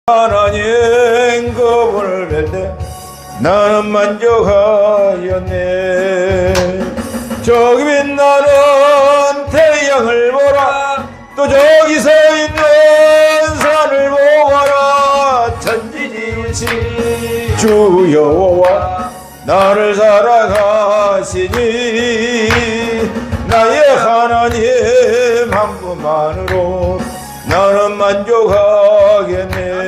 하나님 그분을 뵐 때 나는 만족하였네. 저기 빛나는 태양을 보라, 또 저기 서 있는 산을 보아라. 천지지으신 주 여호와 나를 사랑하시니 나의 하나님 한 분만으로 나는 만족하겠네.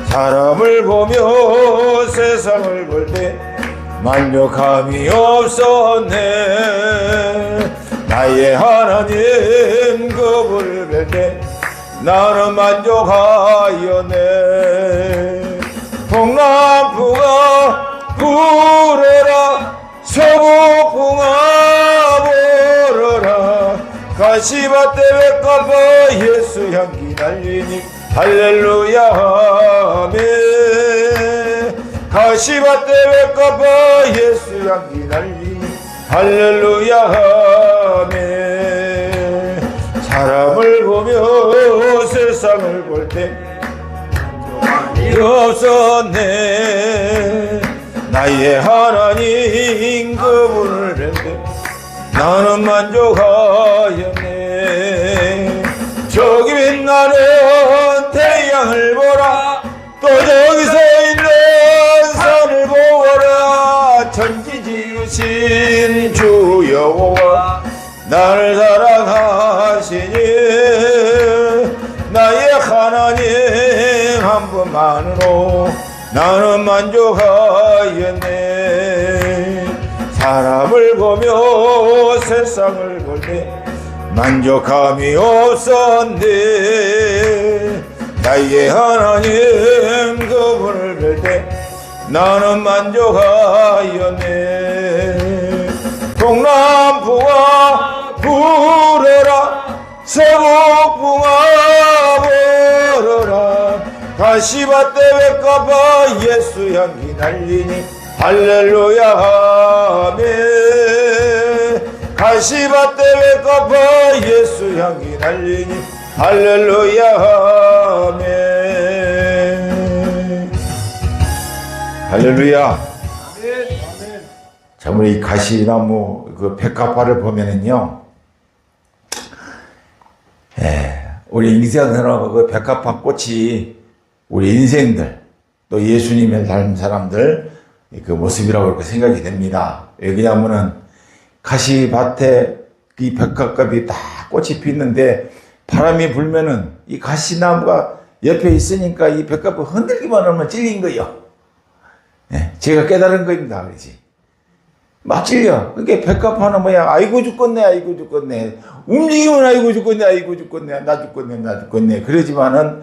사람을 보며 세상을 볼 때 만족함이 없었네. 나의 하나님 그분을 뵐 때 나는 만족하였네. 동남풍아 불어라, 서북풍아 불어라. 가시밭에 외까봐 예수 향기 날리니 할렐루야 하메. 가시밭에 외까봐 예수 향기 날리니 할렐루야 하메. 사람을 보며 세상을 볼 때 없었네. 나의 하나님 그분을 뵐 때 나는 만족하였네. 저기 빛나는 태양을 보라, 또 저기 서 있는 산을 보아라. 천지지으신 주 여호와 나를 사랑하시니 나의 하나님 한 분만으로 나는 만족하였네. 사람을 보며 세상을 볼 때 만족함이 없었네. 나의 하나님 그분을 뵐 때 나는 만족하였네. 동남풍아 불어라, 서북풍아 불어라. 가시밭에 외까봐 예수 향기 날리니 할렐루야 하메. 가시밭에 외까봐 예수 향기 날리니 할렐루야 하메. 할렐루야. 자, 우리 가시나무 그 백합화를 보면은요, 우리 인생으로 그 백합화 꽃이 우리 인생들, 또 예수님을 닮은 사람들 그 모습이라고 그렇게 생각이 됩니다. 왜냐하면은 가시밭에 이 백합花이 다 꽃이 피는데 바람이 불면은 이 가시나무가 옆에 있으니까 이 백합화 흔들기만 하면 찔린 거예요. 제가 깨달은 거입니다. 그렇지? 막 찔려. 그러니까 백합화는 뭐야? 아이고 죽겠네, 아이고 죽겠네. 움직이면 아이고 죽겠네, 아이고 죽겠네, 나 죽겠네, 나 죽겠네. 그러지만은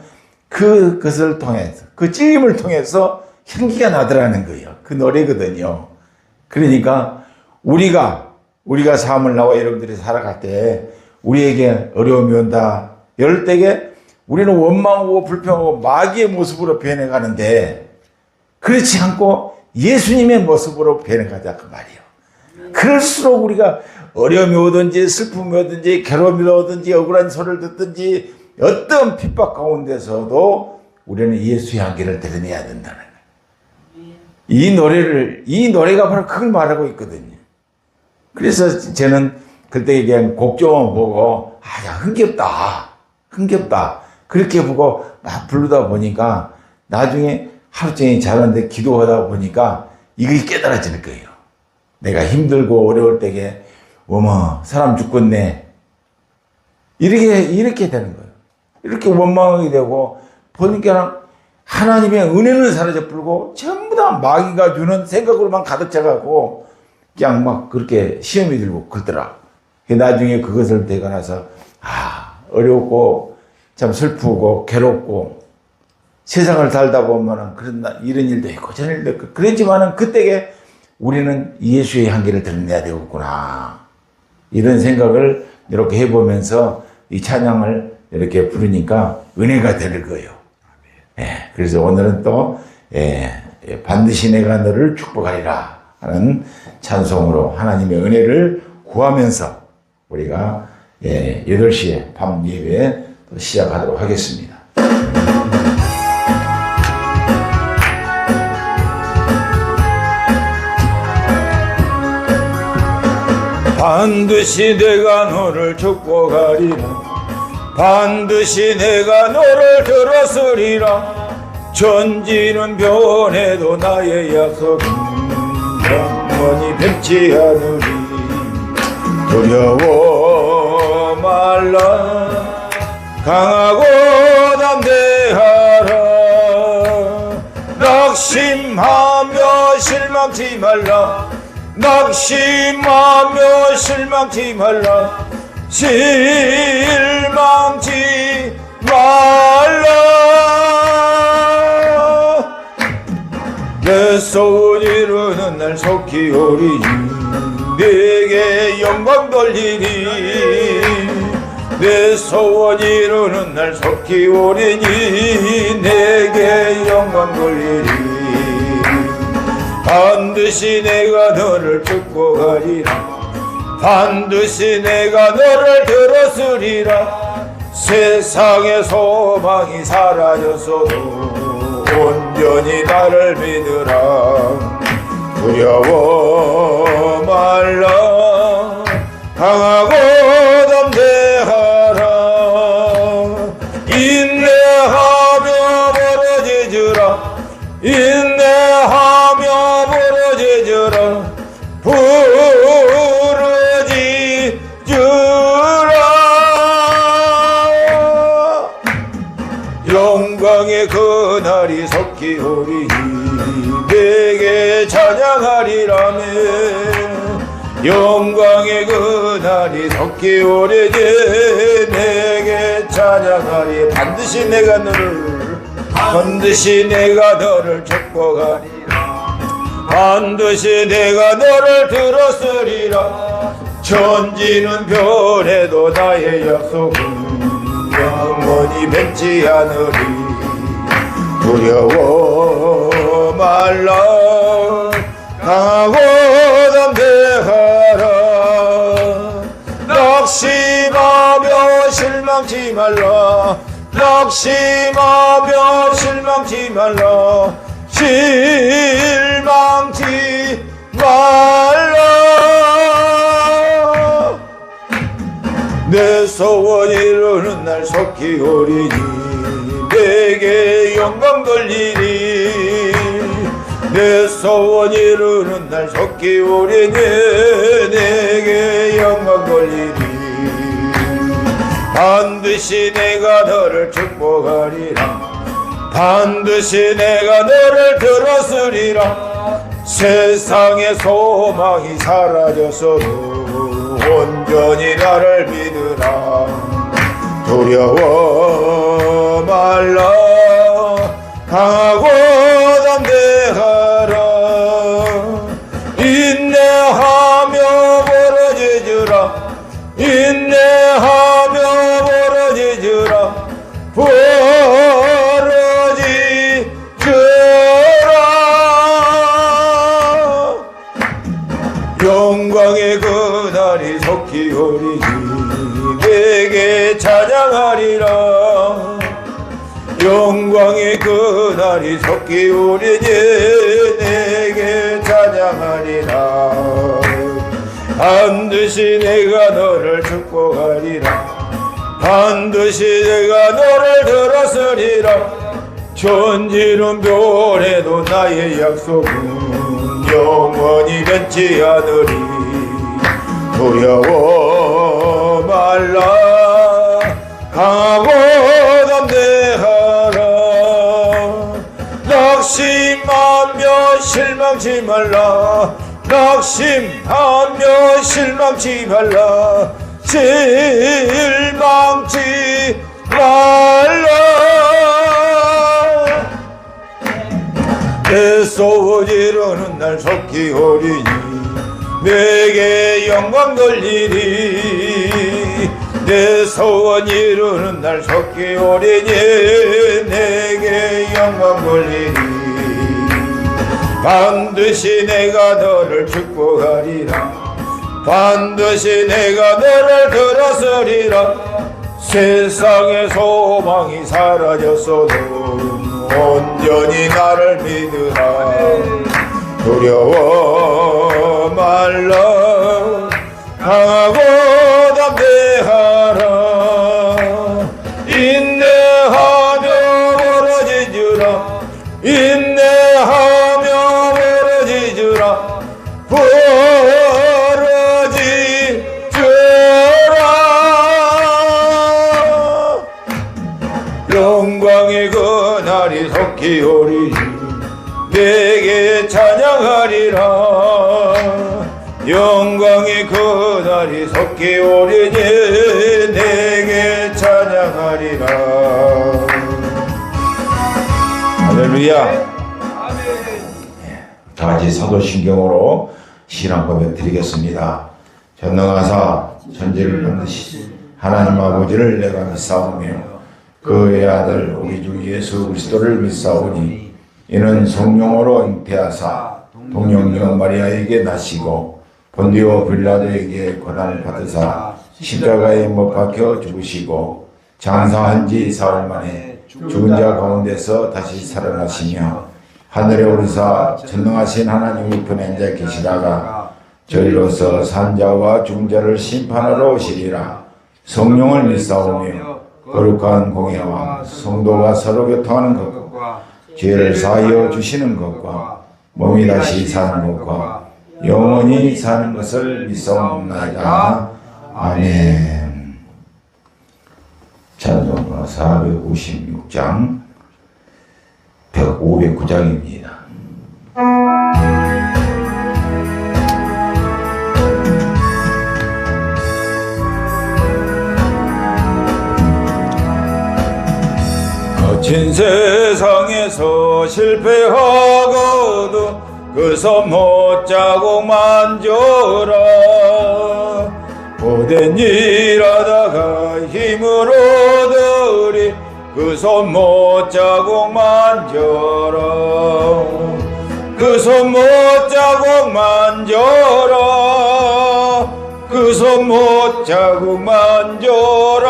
그것을 통해서, 그 찔림을 통해서 향기가 나더라는 거예요. 그 노래거든요. 그러니까 우리가 삶을 나와 여러분들이 살아갈 때 우리에게 어려움이 온다. 이럴 때에 우리는 원망하고 불평하고 마귀의 모습으로 변해가는데 그렇지 않고 예수님의 모습으로 변해가자 그 말이에요. 그럴수록 우리가 어려움이 오든지 슬픔이 오든지 괴로움이 오든지 억울한 소리를 듣든지 어떤 핍박 가운데서도 우리는 예수의 향기를 드러내야 된다는 거예요. 이 노래가 바로 그걸 말하고 있거든요. 그래서 저는 그때 그냥 곡조만 보고 야, 흥겹다 그렇게 보고 막 부르다 보니까 나중에 하루 종일 자는데 기도하다 보니까 이게 깨달아지는 거예요. 내가 힘들고 어려울 때에 어머 사람 죽겠네 이렇게 되는 거예요. 이렇게 원망하게 되고 보니까 하나님의 은혜는 사라져 버리고 전부 다 마귀가 주는 생각으로만 가득 차가고 그냥 막 그렇게 시험이 들고 그러더라. 나중에 그것을 되고 나서 어렵고 참 슬프고 괴롭고 세상을 살다 보면은 이런 일도 있고 저런 일도 있고 그랬지만은 그때에 우리는 예수의 향기를 드러내야 되겠구나. 이런 생각을 이렇게 해보면서 이 찬양을 이렇게 부르니까 은혜가 되는 거예요. 그래서 오늘은 또 반드시 내가 너를 축복하리라 하는 찬송으로 하나님의 은혜를 구하면서 우리가 8시에 밤 예배 시작하도록 하겠습니다. 반드시 내가 너를 축복하리라. 반드시 내가 너를 들었으리라. 천지는 변해도 나의 약속은 영원히 변치 않으리. 두려워 말라. 강하고 담대하라. 낙심하며 실망치 말라. 낙심하며 실망치 말라. 실망치 말라. 내 소원 이루는 날 속히 오리니 내게 영광 돌리니. 내 소원 이루는 날 속히 오리니 내게 영광 돌리니. 반드시 내가 너를 축복하리라. 반드시 내가 너를 들었으리라. 세상의 소망이 사라졌어도 온전히 나를 믿으라. 두려워 말라. 강하고 담대하라. 인내하며 멀어지주라. 인내하며 멀어지주라. 부르짖으라. 영광의 그날이 속히 오리니 내게 찬양하리라며. 영광의 그날이 속히 오리니 내게 찬양하리. 반드시 내가 너를 축복하리라. 반드시 내가 너를 들었으리라. 천지는 변해도 나의 약속은 영원히 변치 않으리. 두려워 말라. 강하고 담대하라. 낙심하며 실망치 말라. 낙심하며 실망치 말라. 실망치 말라. 내 소원 이루는 날 속히 오리니 내게 영광 돌리니. 내 소원 이루는 날 속히 오리니 내게 영광 돌리니. 반드시 내가 너를 축복하리라. 반드시 내가 너를 들었으리라. 세상의 소망이 사라졌어도 온전히 나를 믿으라. 두려워 말라. 강하고 담대하라. 인내하며 멀어지주라. 인내하며 멀어지주라. 벌어지주라. 영광의 그날이 속히 오리니 내게 찬양하리라. 영광의 그날이 속히 오리니 내게 찬양하리라. 반드시 내가 너를 축복하리라. 반드시 내가 너를 들었으리라. 천지는 변해도 나의 약속은 영원히 변치 않으리. 두려워 말라. 강하고 담대하라. 낙심하며 실망치 말라. 낙심하며 실망치 말라. 실망치 말라. 내 소원 이루는 날 속히 오리니 내게 영광 돌리니. 내 소원 이루는 날 속히 오리니 내게 영광 돌리니. 반드시 내가 너를 축복하리라. 반드시 내가 너를 들었으리라. 세상의 소망이 사라졌어도 온전히 나를 믿으라. 두려워 말라. 강하고 담대하라. 인내하며 멀어지주라. 인내하며 멀어지주라. 멀어지주라. 영광의 그날이 속히 오리니 내게 찬양하리라. 영광의 그날이 속히 오리니 내게 찬양하리라. 할렐루야. 다 같이 사도신경으로 신앙 고백 드리겠습니다. 전능하사 천지를 만드신 하나님 아버지를 내가 믿사오며 그의 아들 우리 주 예수 그리스도를 믿사오니 이는 성령으로 잉태하사 동정녀 마리아에게 나시고 본디오 빌라도에게 고난을 받으사 십자가에 못 박혀 죽으시고 장사한 지 사흘 만에 죽은 자 가운데서 다시 살아나시며 하늘에 오르사 전능하신 하나님 우편에 앉아 계시다가 저리로서 산자와 죽은 자를 심판하러 오시리라. 성령을 믿사오며 거룩한 공예와 성도가 서로 교통하는 것과 죄를 사하여 주시는 것과 몸이 다시 사는 것과 영원히 사는 것을 믿사옵나이다. 아멘. 찬송가 456장 509장입니다. 거친 세상에서 실패하고도 그 손 못자국 만져라. 고된 일하다가 힘을 얻으리 그 손 못자국 만져라. 그 손 못자국 만져라. 그 손 못자국 만져라.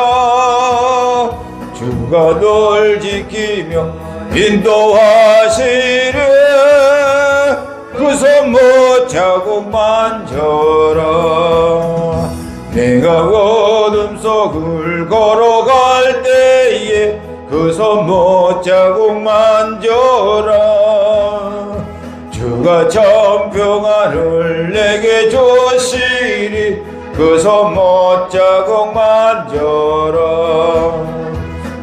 주가 널 지키며 인도하시리 그 손 못자국 만져라. 내가 어둠 속을 걸어갈 때에 그 손 못자국 만져라. 주가 참 평안을 내게 주시리 그 손 못자국 만져라.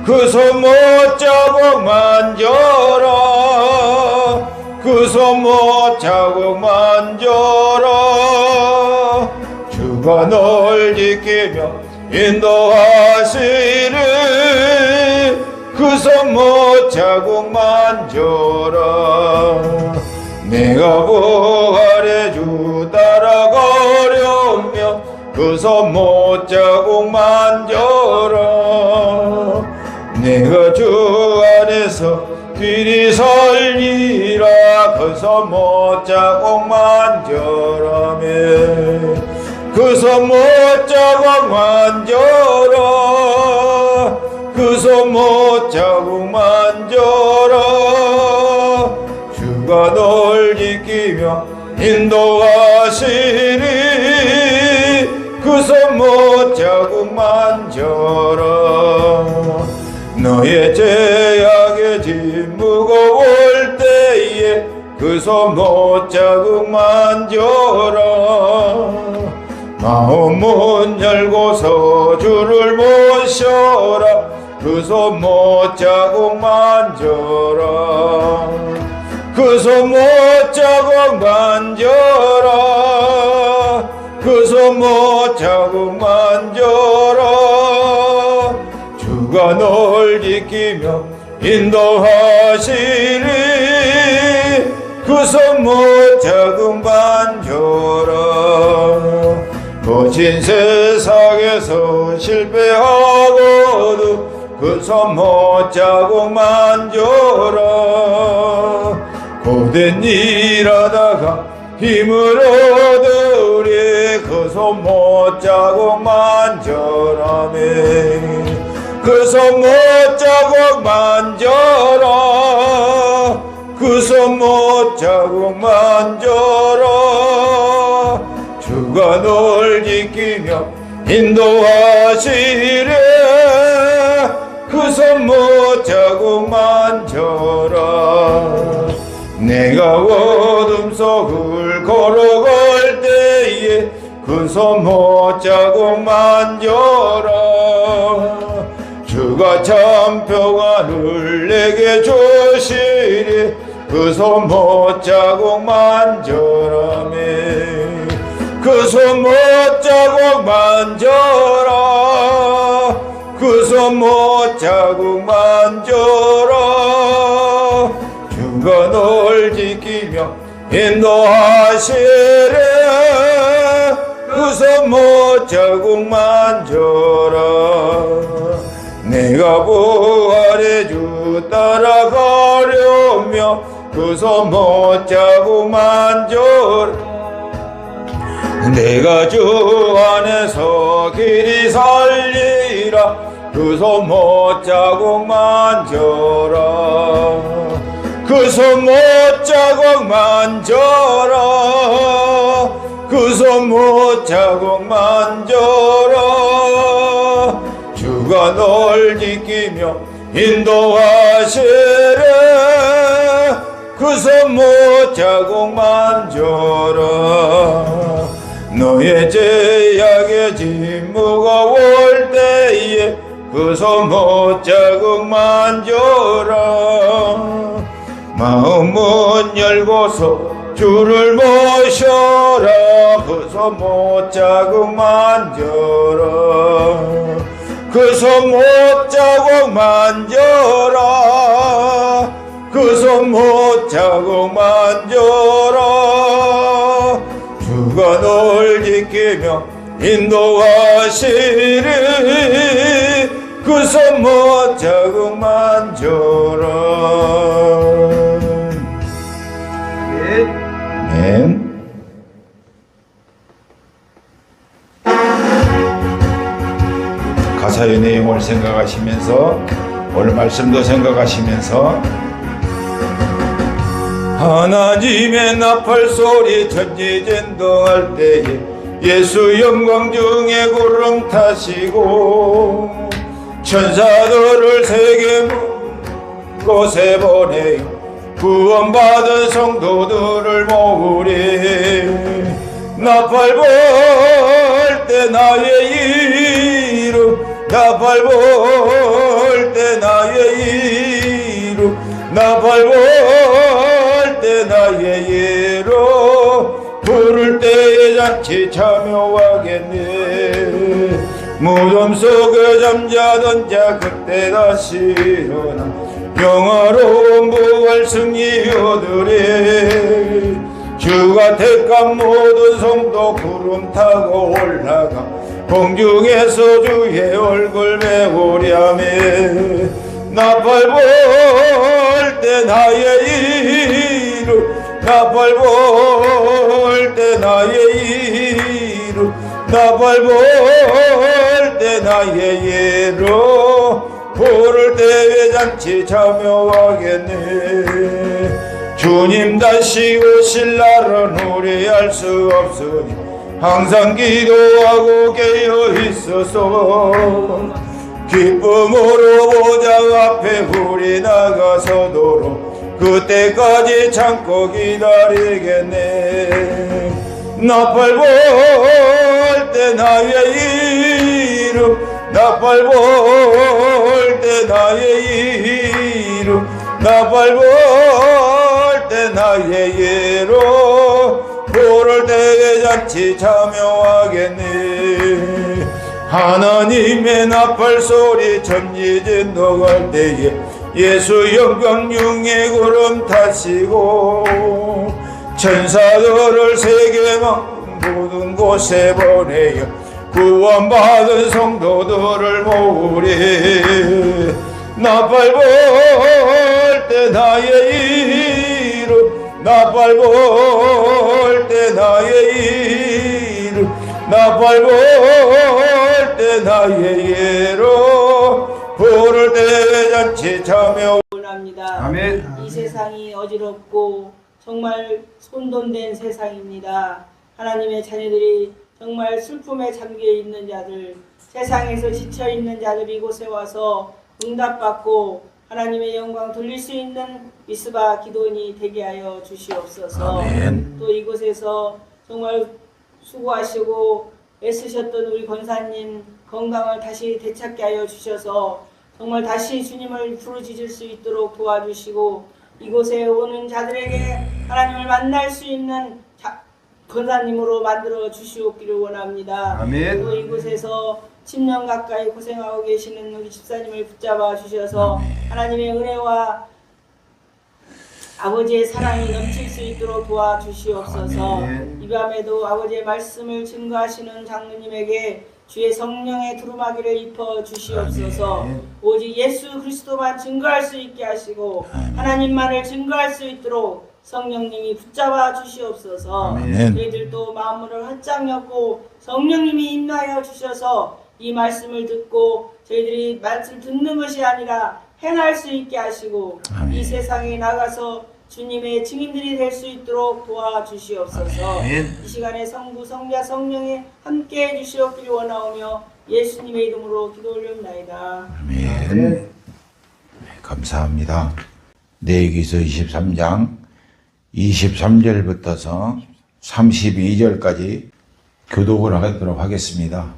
그 손 못자국 만져라. 그 손 못자국 만져라. 주가 널 지키며 인도하시리 그 손 못자국 만져라. 내가 부활의 주 따라가려며 그 손 못자국 만져라. 내가 주 안에서 귀리 살리라 그 손 못자국 만져라며. 그 손 못자국 만져라. 그 손 못자국 만져라. 주가 널 지키며 인도하시리 그 손 못자국 만져라. 너의 죄악의 짐 무거울 때에 그 손 못자국 만져라. 마음 문 열고서 주를 모셔라 그 손 못자국 만져라. 그 손 못자국 만져라. 그 손 못자국 만져라. 주가 널 지키며 인도하시리 그 손 못자국 만져라. 거친 세상에서 실패하고도 그 손 못자국 만져라. 고된 일하다가 힘을 얻으리 그 손 못자국 만져라며. 그 손 못자국 만져라. 그 손 못자국 만져라. 주가 주가 널 지키며 인도하시래. 그 손 못자국 만져라. 내가 어둠 속을 걸어갈 때에 그 손 못자국 만져라. 주가 참 평안을 내게 주시리. 그 손 못자국 만져라며. 그 손 못자국 만져라. 그 손 못자국 만져라. 주가 널 지키며 인도하시래. 그 손 못자국 만져라. 내가 부활의 주 따라가려며 그 손 못자국 만져라. 내가 주 안에서 길이 살리라. 그 손 못자국 만져라. 그 손 못자국 만져라. 그 손 못자국 만져라. 주가 널 지키며 인도하시래. 그 손 못자국 만져라. 너의 죄악의 짐 무거울 때에 그 손 못자국 만져라. 마음문 열고서 주를 모셔라. 그 손 못자국 만져라. 그 손 못자국 만져라. 그 손 못자국 만져라. 주가 널 지키며 인도하시리. 그 손 못자국 만져라. 아멘. 가사의 내용을 생각하시면서 오늘 말씀도 생각하시면서 하나님의 나팔 소리 천지진동할 때에 예수 영광 중에 구름 타시고 천사들을 세계 곳에 보내요. 구원받은 성도들을 모으리. 나팔 불 때 나의 이름. 나팔 불 때 나의 이름. 나팔 불 때 나의 예로. 부를 때에 잔치 참여하겠네. 무덤 속에 잠자던 자 그때 다시 일어나 영화로운 부활 승리 얻으리. 주가 택한 모든 성도 구름 타고 올라가 공중에서 주의 얼굴 배우려며. 나팔 불 때 나의 이름. 나팔 불 때 나의 이름. 나팔 불 때 나의 예로. 부를 때에 잔치 참여하겠네. 주님 다시 오실 날은 우리 알 수 없으니 항상 기도하고 깨어 있어서 기쁨으로 보좌 앞에 우리 나가서도록 그때까지 참고 기다리겠네. 나팔 불 때 나의 이름. 나팔 불 때 나의 이름. 나팔 불 때 나의 예로. 부를 때에 잔치 참여하겠네. 하나님의 나팔 소리 천지진동할 때에 예수 영광 중에 구름 타시고 천사들을 세계만 모든 곳에 보내요. 구원받은 성도들을 모으리. 나팔 불 때 나의 이름. 나팔 불 때 나의 이름. 나팔 불 때 나의 예로. 부를 때 잔치 참여 원합니다. 아멘. 이 세상이 어지럽고 정말 혼돈된 세상입니다. 하나님의 자녀들이 정말 슬픔에 잠겨 있는 자들, 세상에서 지쳐 있는 자들이 이곳에 와서 응답받고 하나님의 영광 돌릴 수 있는 미스바 기도원이 되게 하여 주시옵소서. 아멘. 또 이곳에서 정말 수고하시고 애쓰셨던 우리 권사님 건강을 다시 되찾게 하여 주셔서 정말 다시 주님을 부르짖을 수 있도록 도와주시고 이곳에 오는 자들에게 하나님을 만날 수 있는 권사님으로 만들어 주시옵기를 원합니다. 아멘. 또 이곳에서 10년 가까이 고생하고 계시는 우리 집사님을 붙잡아 주셔서 하나님의 은혜와 아버지의 사랑이 넘칠 수 있도록 도와주시옵소서. 아멘. 이 밤에도 아버지의 말씀을 증거하시는 장로님에게 주의 성령의 두루마기를 입혀 주시옵소서. 아멘. 오직 예수 그리스도만 증거할 수 있게 하시고 하나님만을 증거할 수 있도록 성령님이 붙잡아 주시옵소서. 아멘. 저희들도 마음을 활짝 엮고 성령님이 인도하여 주셔서 이 말씀을 듣고 저희들이 말씀을 듣는 것이 아니라 행할 수 있게 하시고 아멘. 이 세상에 나가서 주님의 증인들이 될 수 있도록 도와주시옵소서. 아멘. 이 시간에 성부, 성자, 성령이 함께해 주시옵기를 원하오며 예수님의 이름으로 기도 올려옵나이다. 아멘. 네, 감사합니다. 레위기서 23장 23절부터서 32절까지 교독을 하도록 하겠습니다.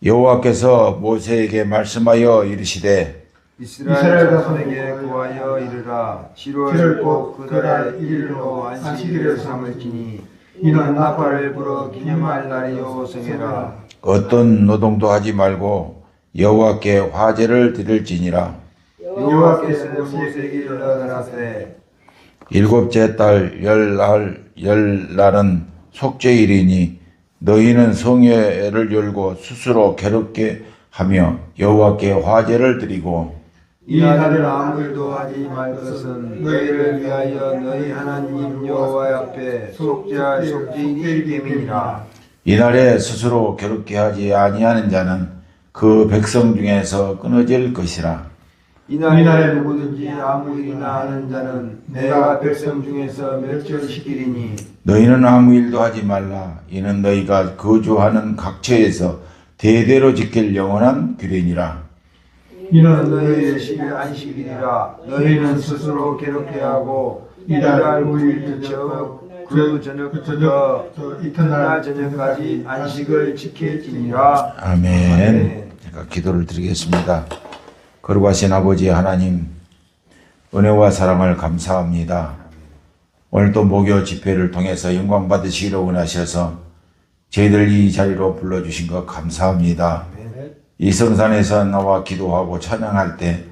여호와께서 모세에게 말씀하여 이르시되 이스라엘 자손에게 구하여 이르라. 7월 곧 그달의 1일로 안식일을 삼을지니 이는 나팔을 불어 기념할 날이요 성해라. 어떤 노동도 하지 말고 여호와께 화제를 드릴지니라. 여호와께서 모세에게 일러가라사대 일곱째 달 열날은 속죄일이니 너희는 성회를 열고 스스로 괴롭게 하며 여호와께 화제를 드리고 이 날을 아무 일도 하지 말 것은 너희를 위하여 너희 하나님 여호와 앞에 속죄할 속죄일이기 때문이라. 이날에 스스로 괴롭게 하지 아니하는 자는 그 백성 중에서 끊어질 것이라. 이날에 누구든지 아무 일이나 하는 자는 내가 백성 중에서 멸절시키리니 너희는 아무 일도 하지 말라. 이는 너희가 거주하는 각처에서 대대로 지킬 영원한 규례니라. 이는 너희의 안식일이라. 너희는 스스로 괴롭게 하고 이달 9일 그 저녁부터 이튿날 저녁까지 안식을 지킬지니라. 아멘. 제가 기도를 드리겠습니다. 거룩하신 아버지 하나님, 은혜와 사랑을 감사합니다. 오늘도 목요 집회를 통해서 영광 받으시기를 원하셔서 저희들 이 자리로 불러주신 것 감사합니다. 이 성산에서 나와 기도하고 찬양할 때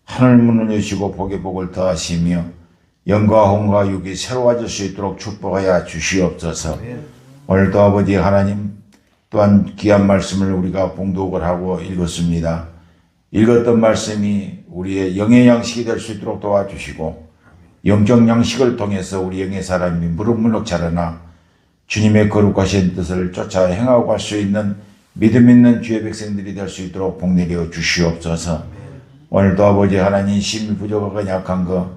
하늘 문을 여시고 복에 복을 더하시며 영과 홍과 육이 새로워질 수 있도록 축복하여 주시옵소서. 오늘도 아버지 하나님 또한 귀한 말씀을 우리가 봉독을 하고 읽었습니다. 읽었던 말씀이 우리의 영의 양식이 될 수 있도록 도와주시고 영적 양식을 통해서 우리 영의 사람이 무럭무럭 자라나 주님의 거룩하신 뜻을 쫓아 행하고 갈 수 있는 믿음 있는 주의 백성들이 될 수 있도록 복내려 주시옵소서. 오늘도 아버지 하나님 심히 부족하고 약한 것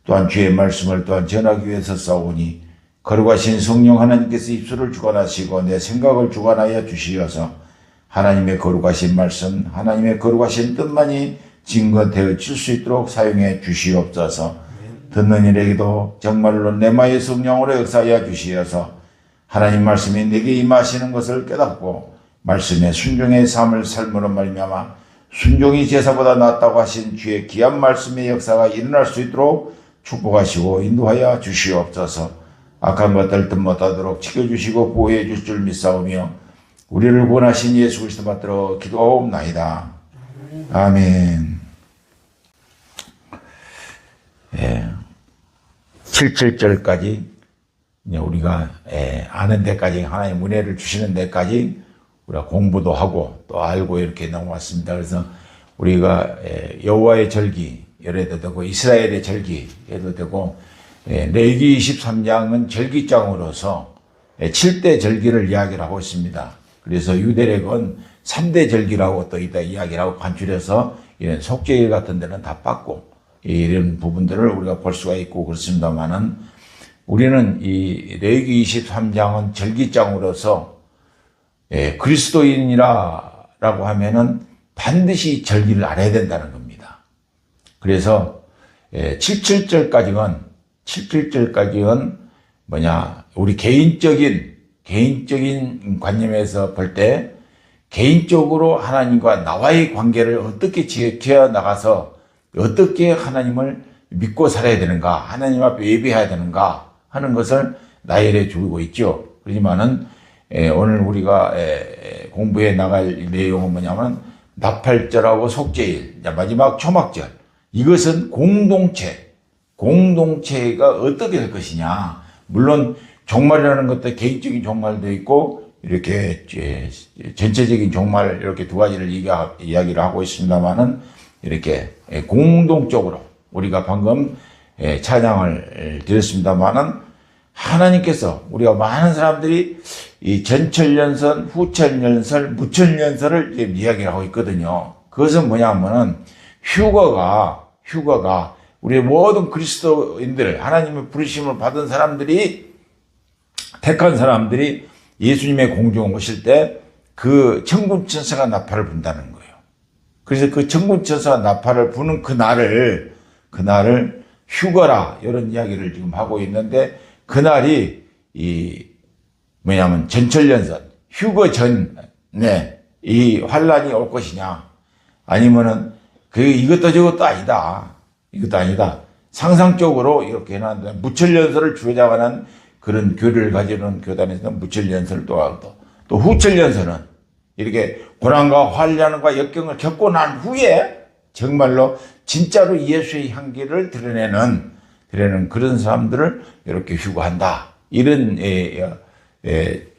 또한 주의 말씀을 또한 전하기 위해서 싸우니 거룩하신 성령 하나님께서 입술을 주관하시고 내 생각을 주관하여 주시어서 하나님의 거룩하신 말씀, 하나님의 거룩하신 뜻만이 증거되어 질 수 있도록 사용해 주시옵소서. 듣는 이에게도 정말로 내마의 성령으로 역사하여 주시어서 하나님 말씀이 내게 임하시는 것을 깨닫고 말씀의 순종의 삶을 삶으로 말미암아 순종이 제사보다 낫다고 하신 주의 귀한 말씀의 역사가 일어날 수 있도록 축복하시고 인도하여 주시옵소서. 악한 것들 틈 못하도록 지켜주시고 보호해 주실 줄 믿사오며 우리를 구원하신 예수 그리스도 받들어 기도하옵나이다. 아멘. 7절까지 우리가 아는 데까지 하나님 은혜를 주시는 데까지 우리가 공부도 하고 또 알고 이렇게 넘어왔습니다. 그래서 우리가 여호와의 절기 열애도 되고 이스라엘의 절기 해도 되고 레위기 23장은 절기장으로서 7대 절기를 이야기를 하고 있습니다. 그래서 유대력은 3대 절기라고 또 이따 이야기를 하고 간추려서 이런 속죄일 같은 데는 다 빠고 이런 부분들을 우리가 볼 수가 있고 그렇습니다만은 우리는 이 레위기 23장은 절기장으로서 그리스도인이라고 하면은 반드시 절기를 알아야 된다는 겁니다. 그래서 77절까지는 우리 개인적인 관념에서 볼 때 개인적으로 하나님과 나와의 관계를 어떻게 지켜 나가서 어떻게 하나님을 믿고 살아야 되는가, 하나님 앞에 예배해야 되는가 하는 것을 나열해 주고 있죠. 그렇지만은 오늘 우리가 공부해 나갈 내용은 뭐냐면 나팔절하고 속죄일, 마지막 초막절, 이것은 공동체가 어떻게 될 것이냐. 물론 종말이라는 것도 개인적인 종말도 있고 이렇게 전체적인 종말, 이렇게 두 가지를 이야기를 하고 있습니다만은 이렇게 공동적으로 우리가 방금 찬양을 드렸습니다만은 하나님께서 우리가 많은 사람들이 이 전철연설, 후철연설, 무철연설을 이야기를 하고 있거든요. 그것은 뭐냐면은 휴거가 우리 모든 그리스도인들, 하나님의 부르심을 받은 사람들이, 택한 사람들이 예수님의 공중에 오실 때 그 천군천사가 나팔을 분다는 거예요. 그래서 그 천군천사가 나팔을 부는 그날을 휴거라, 이런 이야기를 지금 하고 있는데, 그날이 전철연설, 휴거 전에 이 환란이 올 것이냐, 아니면은 이것도 저것도 아니다. 상상적으로 이렇게 해놨는데, 무철연설을 주장하는 그런 교리를 가지는 교단에서는 무철연설을 또 후철연설은 이렇게 고난과 환란과 역경을 겪고 난 후에 정말로 진짜로 예수의 향기를 드러내는 그런 사람들을 이렇게 휴거한다. 이런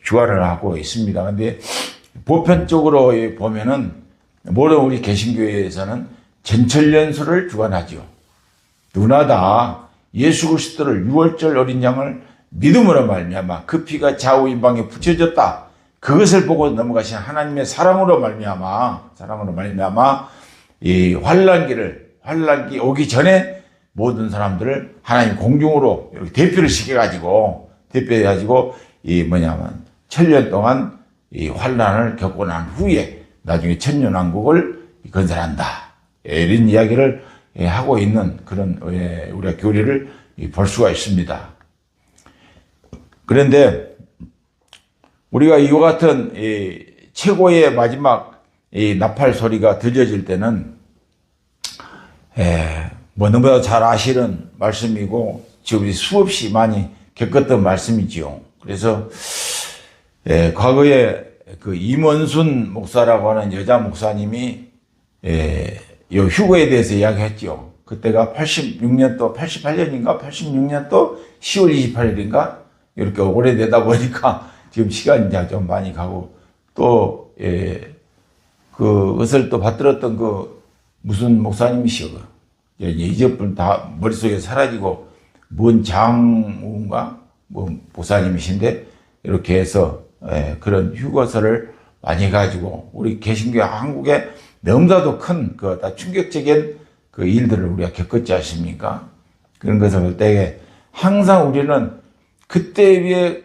주관을 하고 있습니다. 근데 보편적으로 보면은 모든 우리 개신교회에서는 전철연설을 주관하죠. 누구나 다 예수 그리스도를 유월절 어린 양을 믿음으로 말미암아 그 피가 좌우인방에 붙여졌다. 그것을 보고 넘어가신 하나님의 사랑으로 말미암아 이 환란기 오기 전에 모든 사람들을 하나님 공중으로 이렇게 대표를 시켜가지고 천년 동안 이 환란을 겪고 난 후에 나중에 천년왕국을 건설한다. 이런 이야기를 하고 있는 그런 우리가 교리를 볼 수가 있습니다. 그런데 우리가 이와 같은 최고의 마지막 나팔 소리가 들려질 때는 너무나 잘 아시는 말씀이고 지금 수없이 많이 겪었던 말씀이지요. 그래서 과거에 그 임원순 목사라고 하는 여자 목사님이 이 휴거에 대해서 이야기했죠. 그때가 86년도, 88년인가 86년도 10월 28일인가 이렇게 오래되다 보니까 지금 시간이 이제 좀 많이 가고 또 그것을 또 받들었던 무슨 목사님이시여 이제분 다 머릿속에 사라지고 뭔 장우인가 목사님이신데 이렇게 해서 그런 휴거설을 많이 해가지고 우리 개신교 한국에 너무나도 큰 다 충격적인 그 일들을 우리가 겪었지 않습니까? 그런 것을 볼 때 항상 우리는 그때에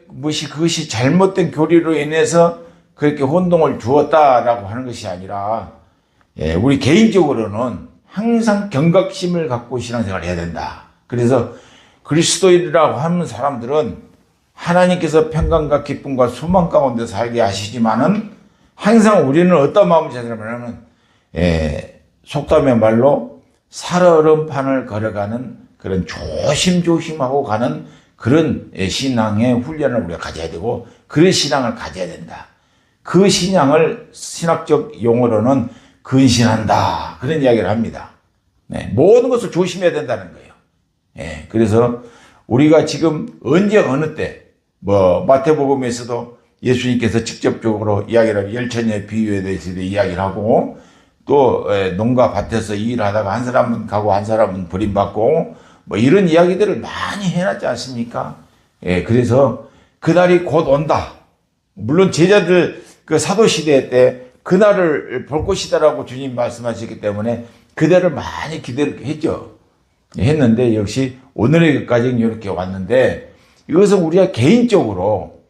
그것이 잘못된 교리로 인해서 그렇게 혼동을 주었다라고 하는 것이 아니라 우리 개인적으로는 항상 경각심을 갖고 신앙생활을 해야 된다. 그래서 그리스도인이라고 하는 사람들은 하나님께서 평강과 기쁨과 소망 가운데 살게 하시지만은 항상 우리는 어떤 마음을 가지냐면 속담의 말로 살얼음판을 걸어가는 그런 조심조심하고 가는 그런 신앙의 훈련을 우리가 가져야 되고 그런 신앙을 가져야 된다. 그 신앙을 신학적 용어로는 근신한다. 그런 이야기를 합니다. 모든 것을 조심해야 된다는 거예요. 그래서 우리가 지금 언제 어느 때 마태복음에서도 예수님께서 직접적으로 이야기를 열처녀의 비유에 대해서 이야기를 하고 또 농가 밭에서 일하다가 한 사람은 가고 한 사람은 버림받고 이런 이야기들을 많이 해놨지 않습니까? 그래서 그날이 곧 온다. 물론 제자들 그 사도시대 때 그날을 볼 것이다라고 주님 말씀하셨기 때문에 그날을 많이 기대를 했는데 역시 오늘까지는 이렇게 왔는데 이것은 우리가 개인적으로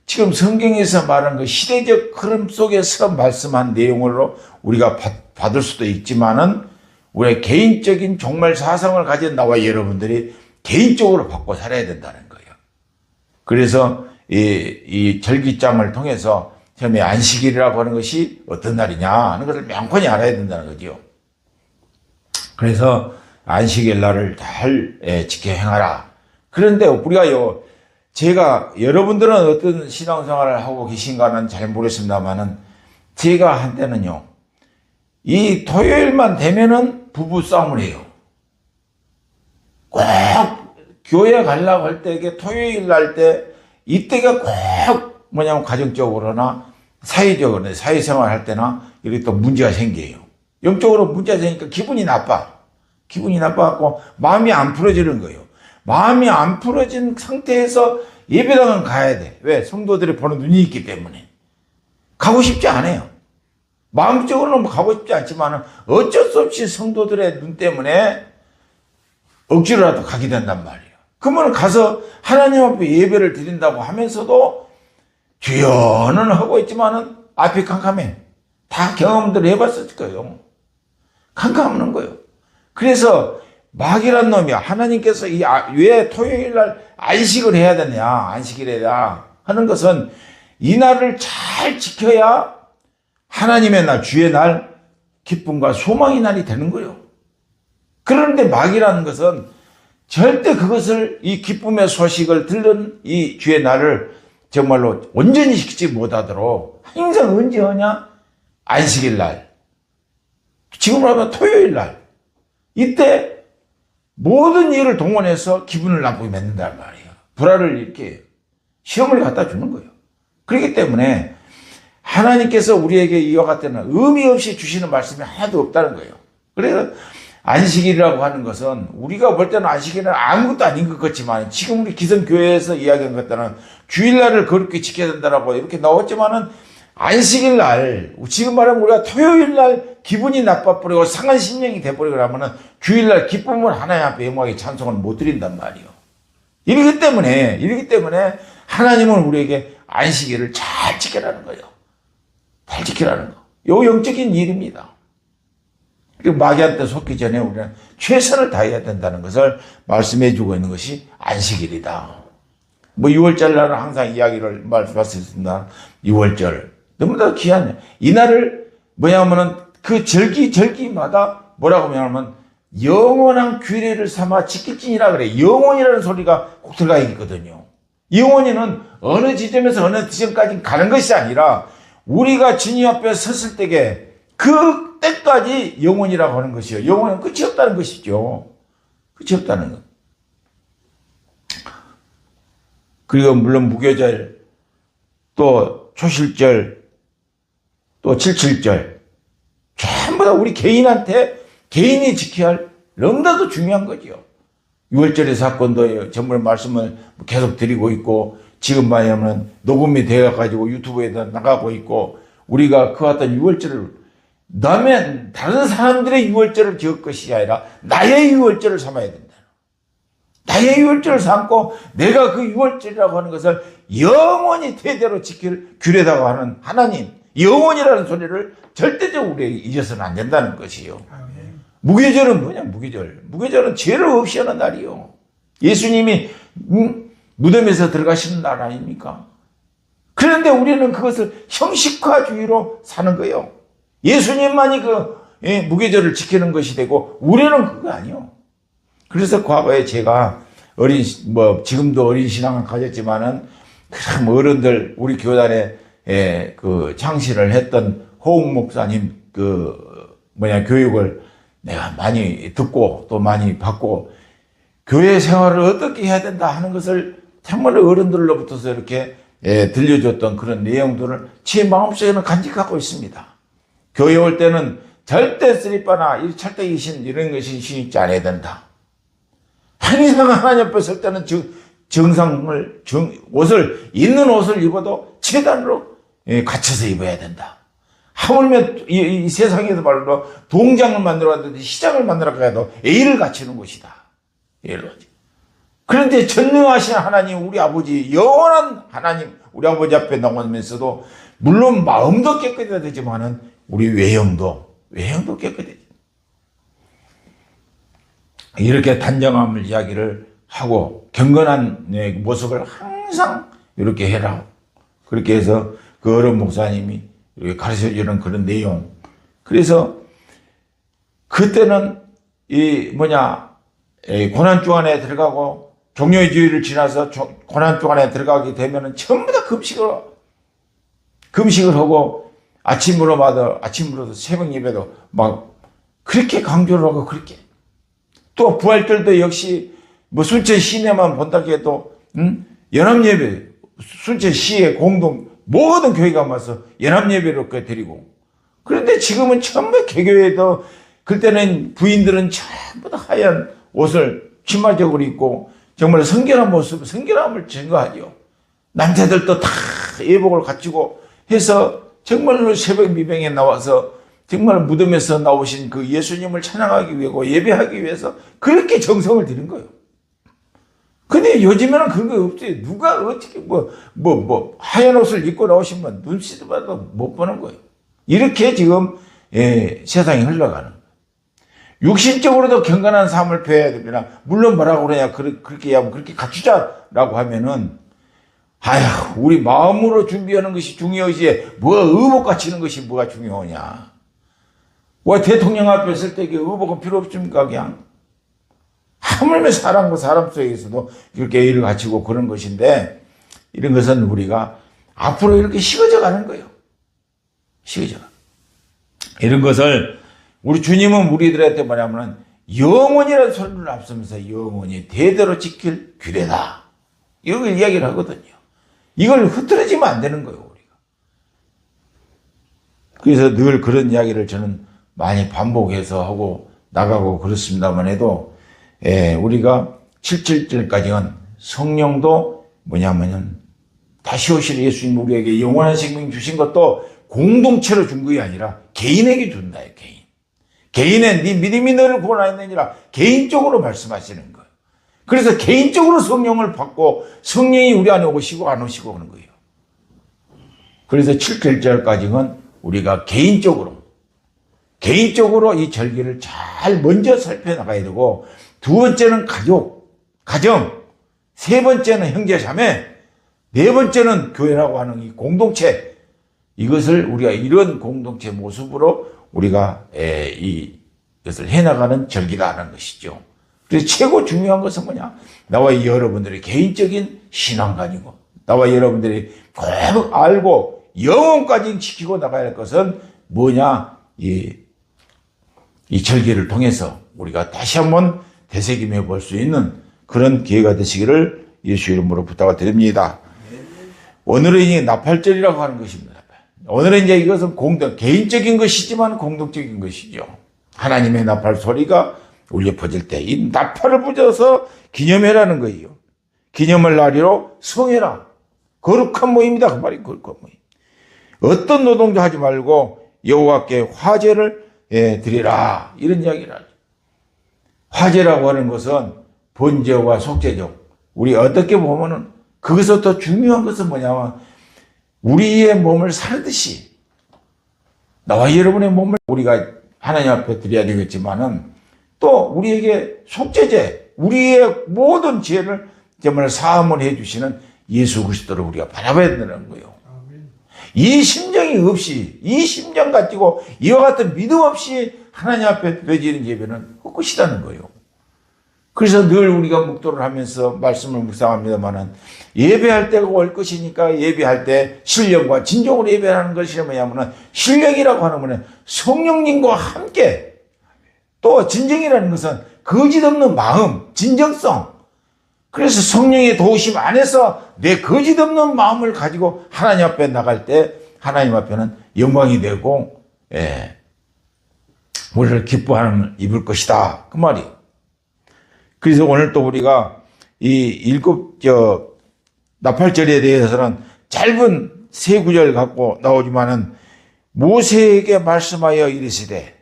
지금 성경에서 말하는 그 시대적 흐름 속에서 말씀한 내용으로 우리가 받을 수도 있지만은 우리의 개인적인 종말 사상을 가진 나와 여러분들이 개인적으로 받고 살아야 된다는 거예요. 그래서 이 절기장을 통해서 처음에 안식일이라고 하는 것이 어떤 날이냐 하는 것을 명확히 알아야 된다는 거죠. 그래서 안식일 날을 잘 지켜 행하라. 그런데 우리가요, 제가 여러분들은 어떤 신앙생활을 하고 계신가는 잘 모르겠습니다만은 제가 한때는요, 이 토요일만 되면은 부부 싸움을 해요. 꼭 교회 가려고 할 때, 이게 토요일 날 때, 이때가 꼭 뭐냐면 가정적으로나 사회적으로, 사회생활 할 때나 이렇게 또 문제가 생겨요. 영적으로 문제가 생기니까 기분이 나빠. 기분이 나빠갖고 마음이 안 풀어지는 거예요. 마음이 안 풀어진 상태에서 예배당은 가야 돼. 왜? 성도들이 보는 눈이 있기 때문에. 가고 싶지 않아요. 마음적으로는 뭐 가고 싶지 않지만 어쩔 수 없이 성도들의 눈 때문에 억지로라도 가게 된단 말이에요. 그러면 가서 하나님 앞에 예배를 드린다고 하면서도 주여는 하고 있지만은 앞이 캄캄해. 다 경험들 해봤을 거예요. 캄캄한 거예요. 그래서 마귀란 놈이 하나님께서 왜 토요일 날 안식을 해야 되냐, 안식을 해야 하는 것은 이 날을 잘 지켜야 하나님의 날, 주의 날, 기쁨과 소망의 날이 되는 거예요. 그런데 마귀라는 것은 절대 그것을, 이 기쁨의 소식을 들은 이 주의 날을 정말로 온전히 지키지 못하도록 항상 언제 하냐? 안식일 날. 지금으로 하면 토요일 날. 이때 모든 일을 동원해서 기분을 나쁘게 만든단 말이에요. 불화를 이렇게 시험을 갖다 주는 거예요. 그렇기 때문에 하나님께서 우리에게 이와 같은 의미 없이 주시는 말씀이 하나도 없다는 거예요. 그래서 안식일이라고 하는 것은 우리가 볼 때는 안식일은 아무것도 아닌 것 같지만 지금 우리 기성교회에서 이야기한 것들은 주일날을 그렇게 지켜야 된다라고 이렇게 나왔지만은 안식일 날, 지금 말하면 우리가 토요일 날 기분이 나빠버리고 상한 심령이 돼버리고 그러면은 주일날 기쁨을 하나님 앞에 영광의 찬송을 못 드린단 말이에요. 이러기 때문에 하나님은 우리에게 안식일을 잘 지키라는 거예요. 잘 지키라는 거. 요 영적인 일입니다. 마귀한테 속기 전에 우리는 최선을 다해야 된다는 것을 말씀해 주고 있는 것이 안식일이다. 뭐 6월절 날은 항상 이야기를 말씀하셨습니다. 6월절. 너무나 귀한, 이 날을 뭐냐면은 그 절기마다 뭐라고 하냐면 영원한 규례를 삼아 지킬지니라 그래. 영원이라는 소리가 꼭 들어가 있거든요. 영원히는 어느 지점에서 어느 지점까지 가는 것이 아니라 우리가 주님 앞에 섰을 때에 그 때까지 영원이라고 하는 것이요. 영원은 끝이 없다는 것이죠. 끝이 없다는 것. 그리고 물론 무교절, 또 초실절, 또 칠칠절 전부 다 우리 개인이 지켜야 할 너무나도 중요한 거죠. 6월절의 사건도 전부 말씀을 계속 드리고 있고 지금 말하면 녹음이 되어가지고 유튜브에다 나가고 있고 우리가 그 어떤 6월절을 다른 사람들의 6월절을 지을 것이 아니라 나의 6월절을 삼아야 된다. 나의 6월절을 삼고 내가 그 6월절이라고 하는 것을 영원히 대대로 지킬 규례라고 하는 하나님, 영원이라는 소리를 절대적으로 우리에게 잊어서는 안 된다는 것이요. 무교절은 뭐냐? 무교절은 죄를 없이 하는 날이요. 예수님이 무덤에서 들어가시는 날 아닙니까? 그런데 우리는 그것을 형식화주의로 사는 거예요. 예수님만이 무교절을 지키는 것이 되고 우리는 그거 아니요. 그래서 과거에 제가 지금도 어린 신앙을 가졌지만은 참 어른들 우리 교단에 창시를 했던 호웅 목사님 교육을 내가 많이 듣고 또 많이 받고 교회 생활을 어떻게 해야 된다 하는 것을 정말 어른들로부터서 이렇게 들려줬던 그런 내용들을 제 마음속에는 간직하고 있습니다. 교회 올 때는 절대 쓰리빠나 찰떡이신 이런 것이 신지 않아야 된다. 항상 하나님 앞에 설 때는 있는 옷을 입어도 최단으로 갖춰서 입어야 된다. 하물며 이 세상에서 말로 동장을 만들어 갔는데 시장을 만들어 가도 A를 갖추는 것이다. A를 갖추. 그런데 전능하신 하나님, 우리 아버지, 영원한 하나님, 우리 아버지 앞에 나오면서도 물론 마음도 깨끗해야 되지만은 우리 외형도 깨끗해야 이렇게 단정함을 이야기를 하고 경건한 내 모습을 항상 이렇게 해라. 그렇게 해서 그 어른 목사님이 이렇게 가르쳐 주는 그런 내용. 그래서 그때는 고난주 안에 들어가고 종료의 주일을 지나서 고난주 안에 들어가게 되면은 전부 다 금식을 하고 아침으로도 새벽 예배도 막 그렇게 강조를 하고 그렇게 또 부활절도 역시 뭐 순천 시내만 본다고 해도 연합예배 순천 시의 공동 모든 교회가 와서 연합예배로 드리고 그런데 지금은 전부 개교회도 그때는 부인들은 전부 다 하얀 옷을 치마적으로 입고 정말 성결함을 증거하죠. 남자들도 다 예복을 갖추고 해서 정말로 새벽 미병에 나와서 정말 무덤에서 나오신 그 예수님을 찬양하기 위하고 예배하기 위해서 그렇게 정성을 들인 거예요. 근데 요즘에는 그런 거 없어요. 누가 어떻게 하얀 옷을 입고 나오시면 눈치도 봐도 못 보는 거예요. 이렇게 지금 세상이 흘러가는 거예요. 육신적으로도 경건한 삶을 배워야 됩니다. 물론 뭐라고 그러냐, 그렇게 하면 그렇게 갖추자라고 하면은 우리 마음으로 준비하는 것이 중요하지 뭐가 의복 갖추는 것이 뭐가 중요하냐. 왜 대통령 앞에 설 때 의복은 필요 없습니까? 그냥 하물며 사람과 사람 속에서도 이렇게 예의를 갖추고 그런 것인데 이런 것은 우리가 앞으로 이렇게 식어져 가는 거예요. 식어져. 이런 것을 우리 주님은 우리들한테 뭐냐면은 영원이라는 소리를 앞서면서 영원히 대대로 지킬 규례다. 이걸 이야기를 하거든요. 이걸 흐트러지면 안 되는 거예요, 우리가. 그래서 늘 그런 이야기를 저는 많이 반복해서 하고 나가고 그렇습니다만 해도 우리가 7.7절까지는 성령도 뭐냐면은 다시 오실 예수님 우리에게 영원한 생명 주신 것도 공동체로 준 것이 아니라 개인에게 준다. 개인의 네 믿음이 너를 구원하였느니라 개인적으로 말씀하시는 거예요. 그래서 개인적으로 성령을 받고 성령이 우리 안에 오시고 안 오시고 하는 거예요. 그래서 7절까지는 우리가 개인적으로 이 절기를 잘 먼저 살펴나가야 되고 두 번째는 가정, 세 번째는 형제자매, 네 번째는 교회라고 하는 이 공동체 이것을 우리가 이런 공동체 모습으로 우리가 이것을 해나가는 절기다라는 것이죠. 그래서 최고 중요한 것은 뭐냐? 나와 여러분들의 개인적인 신앙관이고 나와 여러분들이 꼭 알고 영혼까지 지키고 나가야 할 것은 뭐냐? 이 절기를 통해서 우리가 다시 한번 되새김해 볼 수 있는 그런 기회가 되시기를 예수 이름으로 부탁을 드립니다. 오늘은 이제 나팔절이라고 하는 것입니다. 오늘은 이제 이것은 개인적인 것이지만 공동적인 것이죠. 하나님의 나팔 소리가 울려 퍼질 때 이 나팔을 불어서 기념해라는 거예요. 기념을 날이로 성해라. 거룩한 모임이다. 그 말이 거룩한 모임. 어떤 노동도 하지 말고 여호와께 화제를 드리라. 이런 이야기를 하죠. 화제라고 하는 것은 번제와 속죄죠. 우리 어떻게 보면은 거기서 더 중요한 것은 뭐냐면 우리의 몸을 살듯이 나와 여러분의 몸을 우리가 하나님 앞에 드려야 되겠지만은 또 우리에게 속죄제, 우리의 모든 죄를 정말 사함을 해주시는 예수 그리스도를 우리가 바라봐야 되는 거예요. 이 심정이 없이, 이 심정 가지고 이와 같은 믿음 없이 하나님 앞에 드려지는 예배는 헛것이라는 거예요. 그래서 늘 우리가 묵도를 하면서 말씀을 묵상합니다만은 예배할 때가 올 것이니까 예배할 때 신령과 진정으로 예배하는 것이 뭐냐면은 신령이라고 하는 것은 성령님과 함께 또 진정이라는 것은 거짓 없는 마음, 진정성. 그래서 성령의 도우심 안에서 내 거짓 없는 마음을 가지고 하나님 앞에 나갈 때 하나님 앞에는 영광이 되고 우리를 기뻐하는 입을 것이다. 그 말이. 그래서 오늘 또 우리가 이 나팔절에 대해서는 짧은 세 구절 갖고 나오지만은 모세에게 말씀하여 이르시되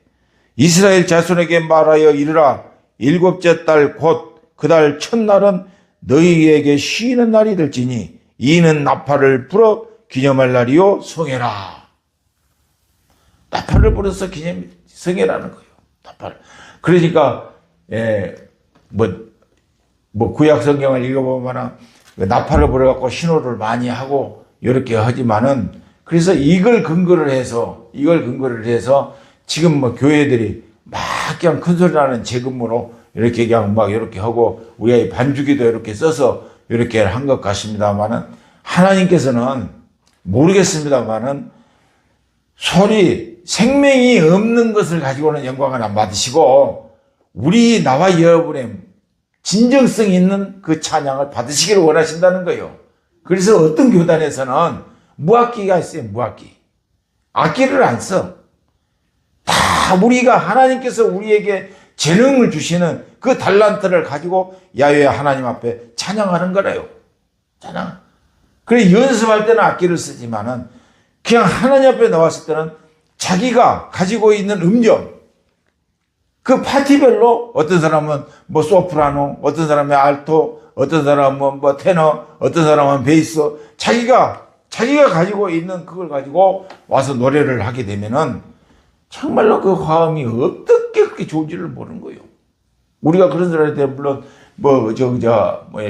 이스라엘 자손에게 말하여 이르라 일곱째 달 곧 그 달 첫날은 너희에게 쉬는 날이 될지니 이는 나팔을 불어 기념할 날이요 성회라. 나팔을 불어서 성회라는 거예요. 나팔. 그러니까 구약 성경을 읽어보면 나팔을 불어갖고 신호를 많이 하고 이렇게 하지만은 그래서 이걸 근거를 해서 지금 교회들이 막 그냥 큰 소리 나는 재금으로 이렇게 그냥 막 이렇게 하고 우리의 반주기도 이렇게 써서 이렇게 한 것 같습니다만은 하나님께서는 모르겠습니다만은 생명이 없는 것을 가지고는 영광을 안 받으시고 나와 여러분의 진정성 있는 그 찬양을 받으시기를 원하신다는 거예요. 그래서 어떤 교단에서는 무악기가 있어요. 무악기. 악기를 안 써. 다 우리가 하나님께서 우리에게 재능을 주시는 그 달란트를 가지고 야훼 하나님 앞에 찬양하는 거래요. 찬양. 그래 연습할 때는 악기를 쓰지만은 그냥 하나님 앞에 나왔을 때는 자기가 가지고 있는 음정, 그 파티별로 어떤 사람은 소프라노, 어떤 사람은 알토, 어떤 사람은 테너, 어떤 사람은 베이스, 자기가 가지고 있는 그걸 가지고 와서 노래를 하게 되면은 정말로 그 화음이 어떻게 그렇게 좋은지를 모르는 거예요. 우리가 그런 사람한테 물론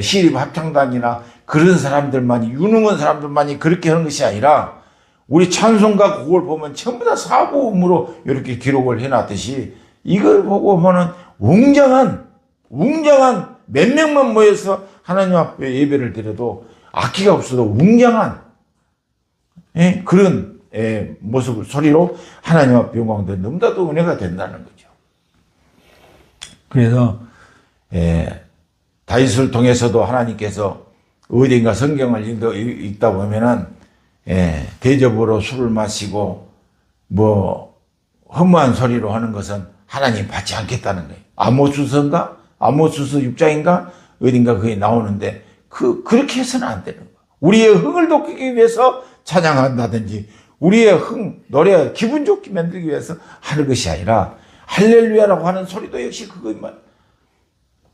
시립 합창단이나 그런 사람들만이 유능한 사람들만이 그렇게 하는 것이 아니라 우리 찬송가 곡을 보면 전부 다 사고음으로 이렇게 기록을 해놨듯이 이걸 보고 보면 웅장한 몇 명만 모여서 하나님 앞에 예배를 드려도 악기가 없어도 웅장한 그런 모습을 소리로 하나님 앞에 영광도 너무나도 은혜가 된다는 거죠. 그래서 다윗을 통해서도 하나님께서 어딘가 성경을 읽다 보면은 대접으로 술을 마시고 허무한 소리로 하는 것은 하나님 받지 않겠다는 거예요. 아모스서인가? 아모스서 6장인가? 어딘가 그게 나오는데 그렇게 해서는 안 되는 거예요. 우리의 흥을 돋구기 위해서 찬양한다든지 우리의 노래 기분 좋게 만들기 위해서 하는 것이 아니라 할렐루야라고 하는 소리도 역시 그것만.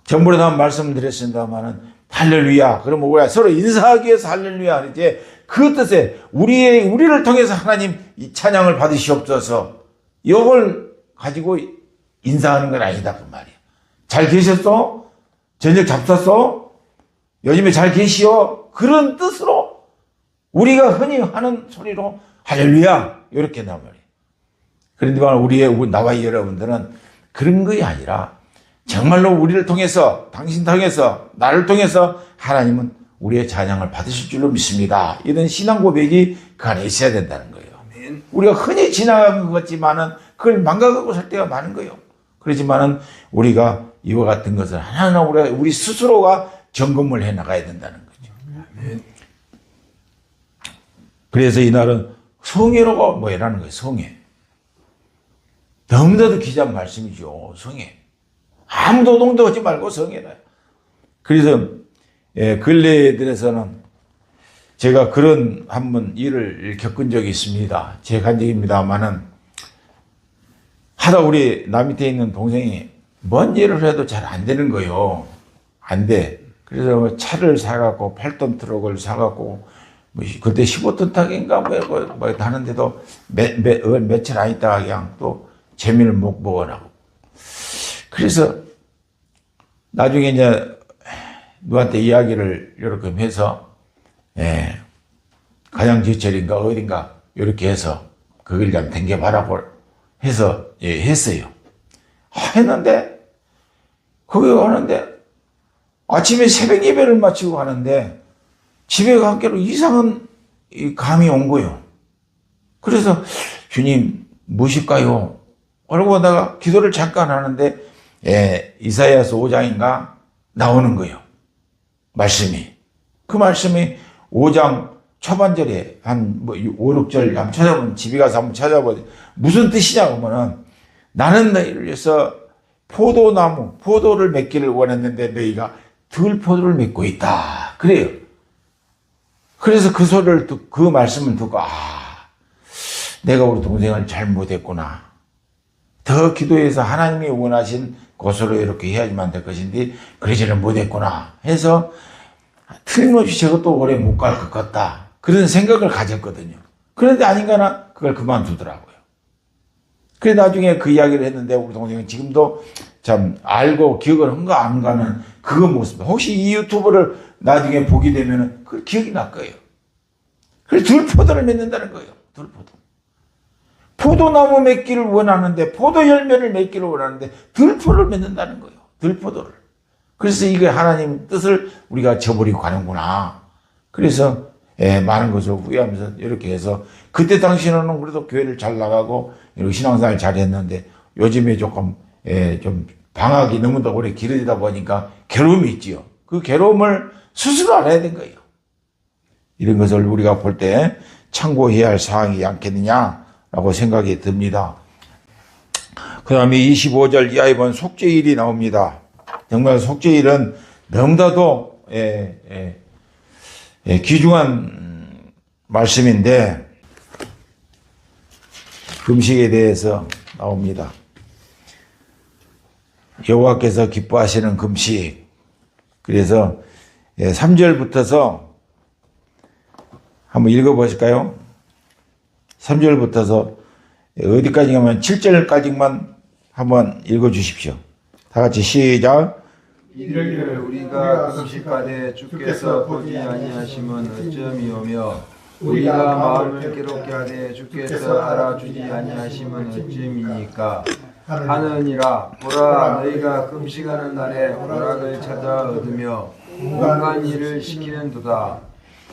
전번에도 한 말씀을 드렸습니다만은 할렐루야. 그러면 뭐야? 서로 인사하기 위해서 할렐루야. 이제 그 뜻에 우리를 통해서 하나님 이 찬양을 받으시옵소서. 이걸 가지고 인사하는 건 아니다 그 말이야. 잘 계셨어? 저녁 잡섰어? 요즘에 잘 계시오? 그런 뜻으로 우리가 흔히 하는 소리로 할렐루야 이렇게 나와 말이에요. 그런데 나와 여러분들은 그런 것이 아니라 정말로 우리를 통해서 당신 통해서 나를 통해서 하나님은 우리의 찬양을 받으실 줄로 믿습니다. 이런 신앙 고백이 그 안에 있어야 된다는 거예요. 우리가 흔히 지나가는 것 같지만은 그걸 망각하고 살 때가 많은 거예요. 그렇지만은 우리가 이와 같은 것을 하나하나 우리 스스로가 점검을 해 나가야 된다는 거죠. 그래서 이날은 성회라고 뭐라는 거예요. 성회. 너무나도 귀한 말씀이죠. 성회. 아무 노동도 하지 말고 성회라. 그래서 근래에 들어서는 제가 그런 한번 일을 겪은 적이 있습니다. 제 간증입니다만은 하다 우리 나 밑에 있는 동생이 뭔 일을 해도 잘 안 되는 거예요. 안 돼. 그래서 차를 사갖고 8톤 트럭을 사갖고 그때 15톤 타기인가 하는데도 며칠 안 있다가 그냥 또 재미를 못 보거라고. 그래서 나중에 이제 누구한테 이야기를 이렇게 해서 가양지철인가 어딘가 이렇게 해서 그걸 좀 댕겨봐라고 해서 했어요. 했는데 거기 가는데 아침에 새벽 예배를 마치고 가는데 집에 가기로 이상한 감이 온 거예요. 그래서 주님 무엇일까요? 그러고 내가 기도를 잠깐 하는데 이사야서 5장인가 나오는 거예요. 말씀이. 그 말씀이 5장 초반절에 한 5, 6절 한번 찾아보면 집에 가서 한번 찾아보세요. 무슨 뜻이냐 하면은 나는 너희를 위해서 포도를 맺기를 원했는데 너희가 들포도를 맺고 있다. 그래요. 그래서 그 말씀을 듣고 내가 우리 동생을 잘못했구나. 더 기도해서 하나님이 원하신 곳으로 이렇게 해야지만 될 것인데 그러지를 못했구나 해서 틀림없이 저것도 오래 못 갈 것 같다. 그런 생각을 가졌거든요. 그런데 아닌가나 그걸 그만두더라고요. 그래 나중에 그 이야기를 했는데 우리 동생은 지금도 참 알고 기억을 한가 안 가는 그거 모습. 혹시 이 유튜브를 나중에 보게 되면은 그 기억이 날 거예요. 그래서 들포도를 맺는다는 거예요. 들포도. 포도나무 맺기를 원하는데 포도 열매를 맺기를 원하는데 들포를 맺는다는 거예요. 들포도를. 그래서 이게 하나님 뜻을 우리가 저버리고 가는구나. 그래서 많은 것을 후회하면서 이렇게 해서 그때 당시에는 그래도 교회를 잘 나가고 신앙생활 잘 했는데 요즘에 조금 좀 방학이 너무 더 오래 길어지다 보니까 괴로움이 있지요. 그 괴로움을 스스로 알아야 된 거예요. 이런 것을 우리가 볼 때 참고해야 할 사항이지 않겠느냐라고 생각이 듭니다. 그 다음에 25절 이하에 보면 속죄일이 나옵니다. 정말 속죄일은 너무나도 귀중한 말씀인데 금식에 대해서 나옵니다. 여호와께서 기뻐하시는 금식. 그래서 3절부터서 한번 읽어보실까요? 3절부터서 어디까지 가면 7절까지만 한번 읽어주십시오. 다 같이 시작. 이를 우리가 금식하되 주께서 보지 아니하심은 어쩌미오며 우리가 마음을 괴롭게 하되 주께서 알아주지 아니하심은 어쩌미니까 하느니라. 보라, 너희가 금식하는 날에 오락을 찾아 얻으며 온갖 일을 시키는도다.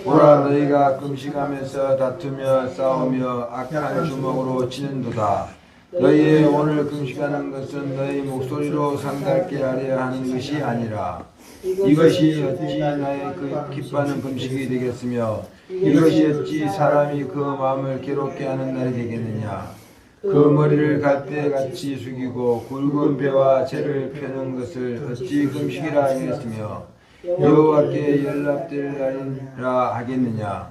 보라, 너희가 금식하면서 다투며 싸우며 악한 주먹으로 치는도다. 너희의 오늘 금식하는 것은 너희 목소리로 상달게 하려 하는 것이 아니라 이것이 어찌 나의 기뻐하는 금식이 되겠으며 이것이 어찌 사람이 그 마음을 괴롭게 하는 날이 되겠느냐. 그 머리를 갈대같이 숙이고 굵은 배와 재를 펴는 것을 어찌 금식이라 하겠으며 여호와께 연락될 날이라 하겠느냐.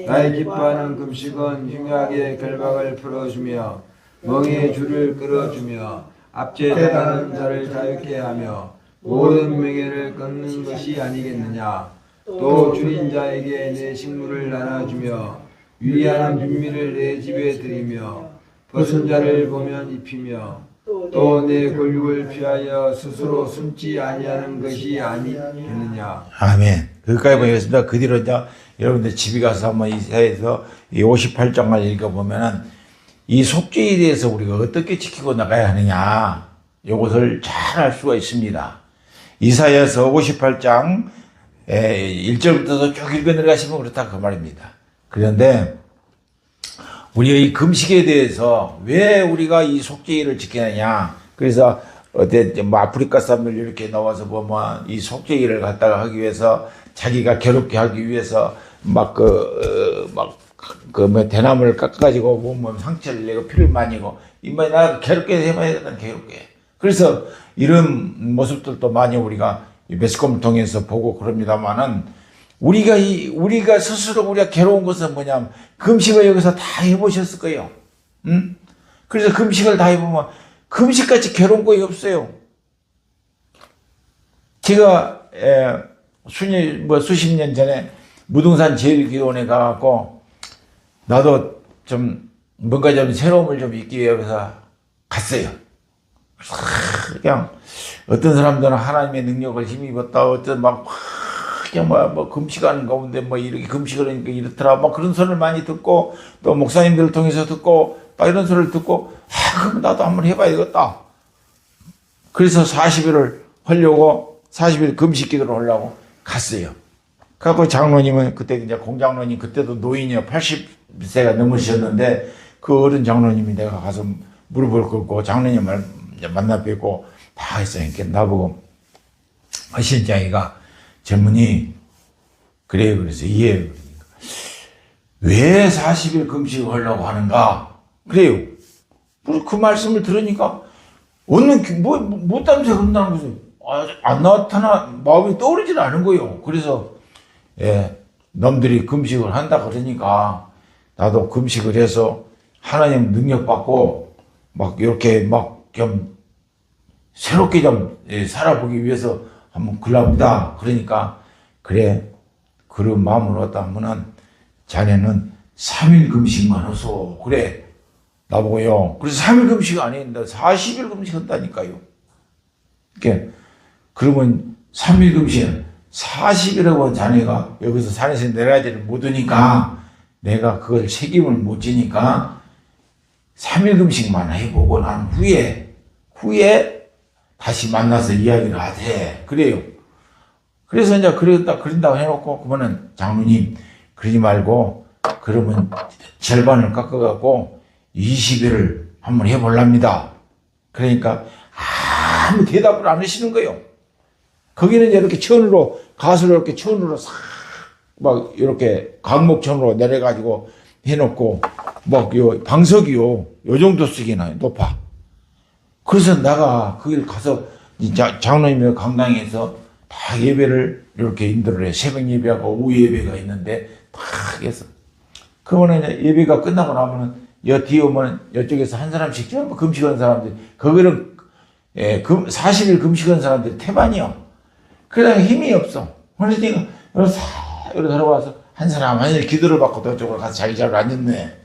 나의 기뻐하는 금식은 흉하게 결박을 풀어주며 멍에 줄을 끌어주며 압제당하는 자를 자유케 하며 모든 명예를 끊는 것이 아니겠느냐. 또 줄인 자에게 내 식물을 나눠주며 위하는 빈미를 내 집에 들이며 벗은 자를 보면 입히며 또 내 골육을 피하여 스스로 숨지 아니하는 것이 아니겠느냐. 아멘. 그까지 보겠습니다. 그 뒤로 이제 여러분들 집에 가서 한번 이사해서 이 58장을 읽어보면은 이 속죄에 대해서 우리가 어떻게 지키고 나가야 하느냐, 이것을 잘 알 수가 있습니다. 이사야서 58장 1절부터 쭉 읽어 내려가시면 그렇다 그 말입니다. 그런데 우리가 이 금식에 대해서 왜 우리가 이 속죄일을 지키느냐. 그래서 뭐 아프리카 사람들 이렇게 나와서 보면 이 속죄일을 갖다가 하기 위해서 자기가 괴롭게 하기 위해서 대나무를 깎아가지고 보면 상처를 내고 피를 마니고 이만 나 괴롭게 해봐야 된다. 괴롭게. 그래서 이런 모습들도 많이 우리가 매스컴을 통해서 보고 그럽니다만은 우리가 스스로 우리가 괴로운 것은 뭐냐면 금식을 여기서 다 해보셨을 거예요. 그래서 금식을 다 해보면 금식같이 괴로운 거이 없어요. 제가 수십 년 전에 무등산 제일기도원에 가갖고 나도 좀 뭔가 좀 새로움을 좀 있기 위해서 갔어요. 그냥 어떤 사람들은 하나님의 능력을 힘입었다. 어떤 그냥 금식하는 가운데 이렇게 금식을 하니까 이렇더라. 그런 소리를 많이 듣고 또 목사님들을 통해서 듣고 이런 소리를 듣고 그럼 나도 한번 해봐야 되겠다. 그래서 40일을 하려고 40일 금식 기도를 하려고 갔어요. 그래서 장로님은 그때 이제 공장로님 그때도 노인이요 80세가 넘으셨는데 그 어른 장로님이 내가 가서 무릎을 꿇고 장로님을 만나 뵙고 다 했어요. 그러니까 나보고 신장이가 젊은이 그래요. 그래서 이해해요. 왜 40일 금식을 하려고 하는가? 그래요. 그 말씀을 들으니까 얻는 못 담새 그런다는 거죠. 안 나타나 마음이 떠오르질 않은 거예요. 그래서 놈들이 금식을 한다 그러니까 나도 금식을 해서 하나님 능력 받고 이렇게 좀 새롭게 좀 살아보기 위해서 한번 글랍니다. 그러니까 그래 그런 마음으로 왔다 하면은 자네는 3일 금식만 하소. 그래 나보고요. 그래서 3일 금식 안 했는데 40일 금식 한다니까요. 이렇게 그러면 3일 금식은 40일하고 자네가 여기서 산에서 내려가지를 못하니까 내가 그걸 책임을 못 지니까 3일 금식만 해보고 난 후에 다시 만나서 이야기를 하되 그래요. 그래서 이제 그런다고 해놓고 그러면은 장로님 그러지 말고 그러면 절반을 깎아갖고 20일을 한번 해볼랍니다. 그러니까 아무 대답을 안 하시는 거예요. 거기는 이렇게 천으로 가수로 이렇게 천으로 싹 막 이렇게 강목천으로 내려가지고 해놓고 막 요 방석이요 요 정도 쓰기나 높아. 그래서 내가 거길 가서 장로님의 강당에서 다 예배를 이렇게 인도를 해. 새벽 예배하고 오후 예배가 있는데 다 해서 그러면 이제 예배가 끝나고 나면은 여 뒤에 오면 이쪽에서 한 사람씩 전부 금식한 사람들 거기는 40일 금식한 사람들이 태반이요. 그러다 힘이 없어. 그러니까 여기 들어와서 한 사람 기도를 받고 저쪽으로 가서 자기 자리로 앉았네.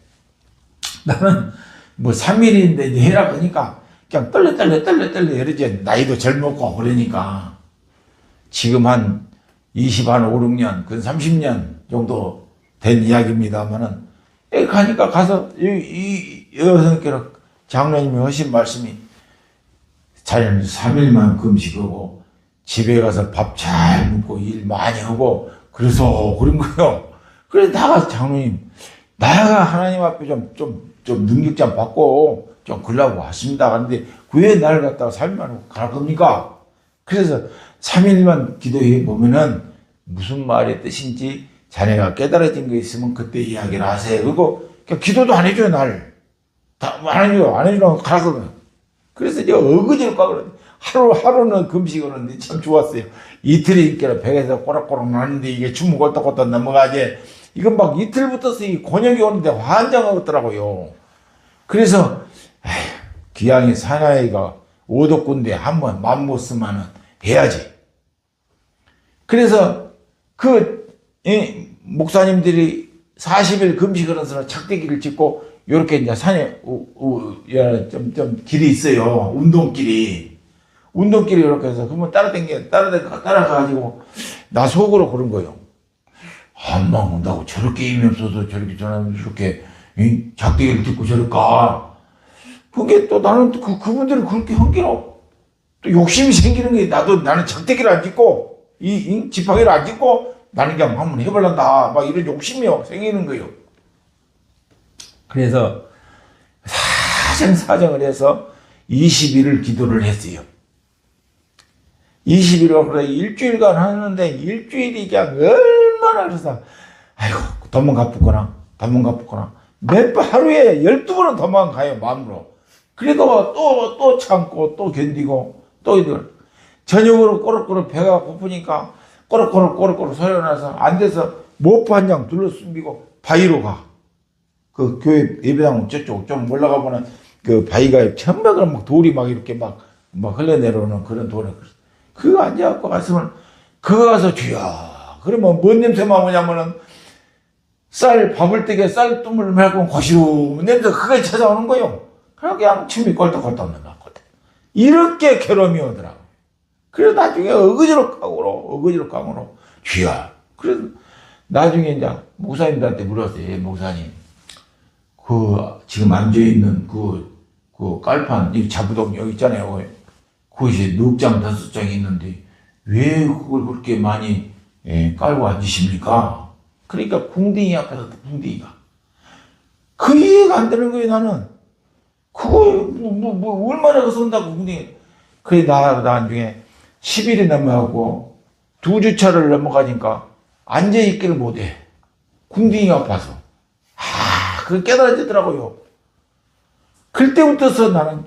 나는 뭐 3일인데 이제 해라 그러니까 그냥 떨려 이러지. 나이도 젊었고 그러니까 지금 한 5, 6년, 근 30년 정도 된 이야기입니다만은 여기 가니까 가서 여성께로 장로님이 하신 말씀이 자네는 3일만 금식하고 집에 가서 밥 잘 먹고 일 많이 하고 그래서 그런 거요. 그래서 나가 장로님 나가 하나님 앞에 좀 능력 좀 받고 좀 그러려고 왔습니다. 그런데 왜 나를 갖다가 3일만 하고 가라 겁니까? 그래서 3일만 기도해 보면은 무슨 말의 뜻인지 자네가 깨달아진 거 있으면 그때 이야기를 하세요. 그리고 그냥 기도도 안 해줘요, 날. 안 해주라고 가라 그러면. 그래서 제가 어거지로 가거든요. 하루는 금식을 하는데 참 좋았어요. 이틀이니까 배에서 꼬락꼬락 나는데 이게 춤을 꼴딱꼴딱 넘어가지. 이건 막 이틀부터서 이 곤욕이 오는데 환장하더라고요. 그래서 기왕이 사나이가 오덕군데 한번 맘 못 쓰면은 해야지. 그래서 목사님들이 40일 금식을 하면서 착대기를 짓고 요렇게 이제 산에 좀 길이 있어요. 운동길이 이렇게 해서 그러면 따라가가지고 나 속으로 그런 거예요. 안 먹는다고 저렇게 힘이 없어서 저렇게 저렇게 작대기를 듣고 저럴까. 그게 또 나는 그분들은 그렇게 한기로 또 욕심이 생기는 게 나는 작대기를 안 짓고 이 지팡이를 안 짓고 나는 그냥 한번 해볼란다. 막 이런 욕심이 생기는 거예요. 그래서 사정을 해서 20일을 기도를 했어요. 20일을 그래 일주일간 하는데 일주일이 그냥 얼마나 그래서 아이고 도망가쁘거나 몇 번 하루에 12번은 도망가요 마음으로. 그래도 또 참고 또 견디고 또 이들 저녁으로 꼬르꼬르 배가 고프니까 꼬르꼬르 소리 나서 안 돼서 모프 한 장 둘러 숨기고 바위로 가. 그 교회 예배당 저쪽 좀 올라가 보면 그 바위가 천막을 막 돌이 막 이렇게 막 흘러내려오는 그런 돌에 그거 앉아갖고 갔으면 그거 가서 주여 그러면 뭔 냄새만 오냐면은 쌀 밥을 뜨게 쌀 뚜물을 말고 고시로 냄새가 그게 찾아오는 거요. 그냥 침이 꼴떡꼴떡 넘어갔거든. 이렇게 괴로움이 오더라고. 그래서 나중에 어거지로 깡으로 주여. 그래서 나중에 이제 목사님들한테 물었어요. 목사님 지금 앉아있는 그 깔판 이 자부동 여기 있잖아요. 그것이 넉 장, 5장 있는데 왜 그걸 그렇게 많이 깔고 앉으십니까? 그러니까 궁둥이 앞에서 궁둥이가 그 이해가 안 되는 거예요. 나는 그거 얼마나 선다고 궁둥이. 그래 나중에 10일이 넘어가고 2주차를 넘어가니까 앉아있기를 못해. 궁둥이가 아파서. 그게 깨달아지더라고요. 그때부터서 나는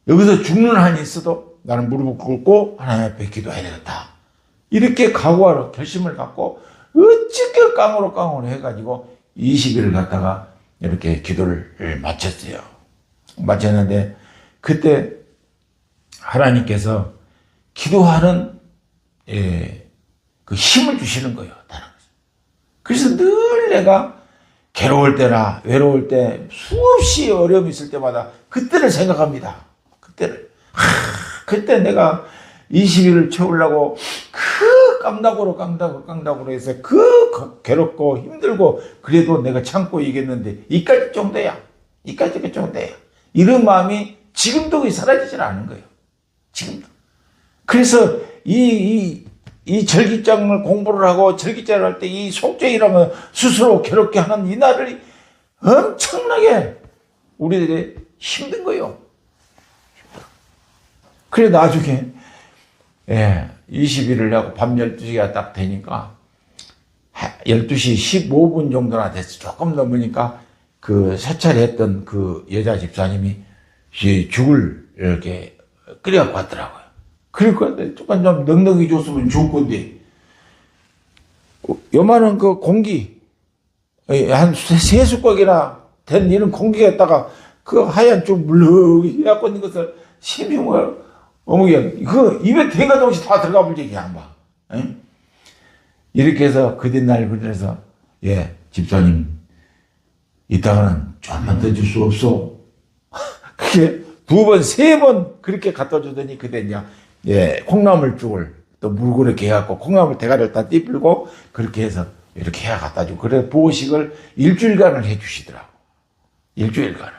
여기서 죽는 한이 있어도 나는 무릎을 꿇고 하나님 앞에 기도해야 되겠다. 이렇게 각오하러 결심을 갖고 어찌게 깡으로 해가지고 20일을 갖다가 이렇게 기도를 마쳤어요. 마쳤는데 그때 하나님께서 기도하는 그 힘을 주시는 거예요. 그래서 늘 내가 괴로울 때나 외로울 때 수없이 어려움이 있을 때마다 그때를 생각합니다. 그때 내가 20일을 채우려고 그 깡다구로 해서 그 괴롭고 힘들고 그래도 내가 참고 이겼는데 이까지 정도야. 이런 마음이 지금도 사라지질 않은 거예요. 지금도. 그래서 이 절기장을 공부를 하고 절기장을 할 때 이 속죄이라면 스스로 괴롭게 하는 이 날이 엄청나게 우리들이 힘든 거예요. 그래 나중에 20일을 하고 밤 12시가 딱 되니까 12시 15분 정도나 됐어. 조금 넘으니까 그 세차례 했던 그 여자 집사님이 죽을 이렇게 끓여갖고 왔더라고요. 그러니까 조금 좀 넉넉히 줬으면 좋을 건데 요만한 그 공기 한 3숟가락이나 된 이런 공기에다가 그 하얀 좀 물렁이 해갖고 있는 것을 심심을 어머니가 그 입에 대가 동시 다 들어가 버리지 양반. 이렇게 해서 그 뒷날 그래서 집사님 이따가는 좀만 더 줄 수 없어. 그게 2번 3번 그렇게 갖다 주더니 그때 이제 콩나물죽을 또 물그릇게 해갖고 콩나물 대가리를 다 띠풀고 그렇게 해서 이렇게 해야 갖다 주고 그래 보식을 일주일간을 해주시더라고. 일주일간을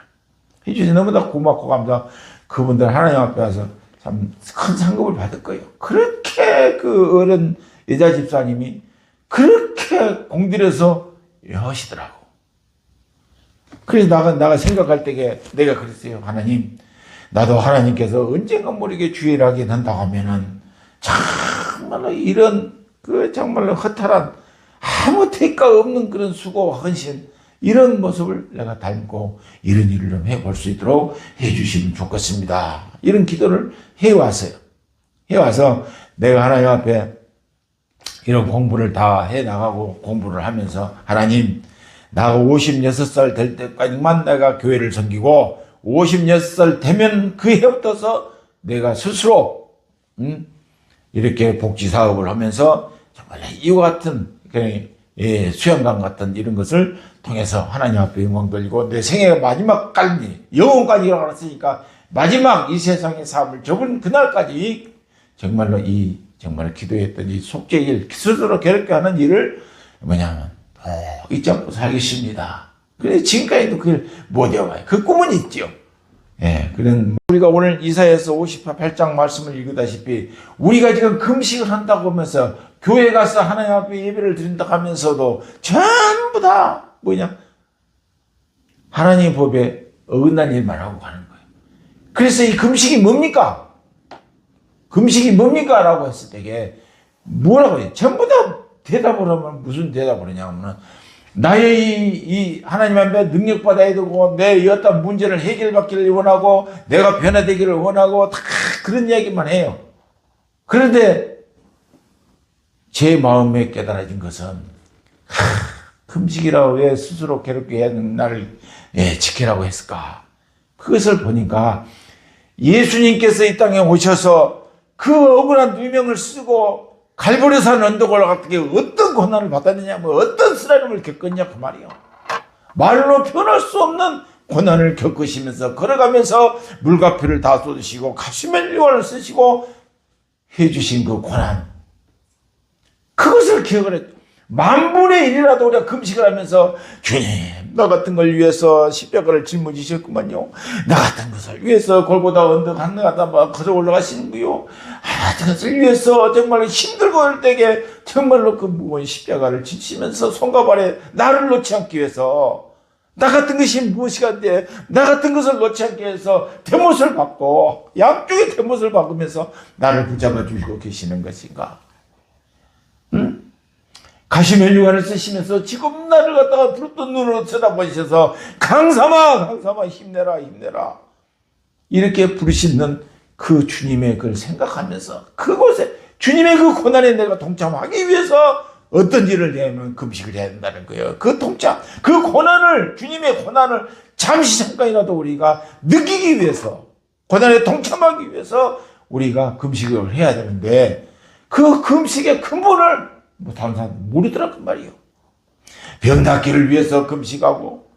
해주시 너무나 고맙고 감사. 그분들 하나님 앞에 와서 참 큰 상급을 받을 거예요. 그렇게 그 어른 여자 집사님이 그렇게 공들여서 하시더라고. 그래서 나가 생각할 때에 내가 그랬어요. 하나님, 나도 하나님께서 언젠가 모르게 주일하게 된다고 하면은 정말로 이런 그 정말로 허탈한 아무 대가 없는 그런 수고와 헌신 이런 모습을 내가 닮고 이런 일을 좀 해볼 수 있도록 해주시면 좋겠습니다. 이런 기도를 해왔어요. 해와서 내가 하나님 앞에 이런 공부를 다 해나가고 공부를 하면서 하나님, 나가 56살 될 때까지만 내가 교회를 섬기고 56살 되면 그 해부터서 내가 스스로 이렇게 복지사업을 하면서 정말 이와 같은 수양강 같은 이런 것을 통해서 하나님 앞에 영광 돌리고 내 생애의 마지막 깔미 영혼까지라고 했으니까 마지막 이 세상의 삶을 접은 그날까지 정말로 정말 기도했던 이 속죄일 스스로 괴롭게 하는 일을 뭐냐면 잊지 않고 살겠습니다. 그래 지금까지도 그걸 못 이어가요. 그 꿈은 있죠. 그런 우리가 오늘 이사야서 58장 말씀을 읽다시피 우리가 지금 금식을 한다고 하면서 교회 가서 하나님 앞에 예배를 드린다고 하면서도 전부 다 뭐냐 하나님의 법에 어긋난 일만 하고 가는 거예요. 그래서 이 금식이 뭡니까? 금식이 뭡니까? 라고 했을 때게 뭐라고 해요? 전부 다 대답을 하면 무슨 대답을 하냐면 나의 이 하나님 앞에 능력받아야 되고 내 어떤 문제를 해결받기를 원하고 내가 변화되기를 원하고 다 그런 이야기만 해요. 그런데 제 마음에 깨달아진 것은 금식이라고 왜 스스로 괴롭게 하는 나를 지키라고 했을까? 그것을 보니까 예수님께서 이 땅에 오셔서 그 억울한 누명을 쓰고 갈보리산 언덕 올라갔던 게 어떤 고난을 받았느냐, 어떤 쓰라림을 겪었냐, 그 말이요. 말로 표현할 수 없는 고난을 겪으시면서 걸어가면서 물가피를 다 쏟으시고 가시멜리온을 쓰시고 해주신 그 고난. 그것을 기억을 했죠. 10,000분의 1이라도 우리가 금식을 하면서 주님, 나 같은 걸 위해서 십자가를 짊어지셨구만요. 나 같은 것을 위해서 골고다 언덕 하늘가다 막 거저 올라가시는 거요. 나 같은 것을 위해서 정말 힘들고 할 때에 정말로 그 무거운 십자가를 지치면서 손과 발에 나를 놓지 않기 위해서 나 같은 것이 무엇이간데 나 같은 것을 놓지 않기 위해서 대못을 받고 양쪽에 대못을 받으면서 나를 붙잡아 주시고 계시는 것인가? 가시멜리관을 쓰시면서 지금 나를 갖다가 부르던 눈으로 쳐다보셔서 강삼아 힘내라 이렇게 부르시는 그 주님의 그걸 생각하면서 그곳에 주님의 그 고난에 내가 동참하기 위해서 어떤 일을 내면 금식을 해야 된다는 거예요. 그 동참, 그 고난을 주님의 고난을 잠시 잠깐이라도 우리가 느끼기 위해서 고난에 동참하기 위해서 우리가 금식을 해야 되는데 그 금식의 근본을 다른 사람 모르더란 말이에요. 병 낫기를 위해서 금식하고,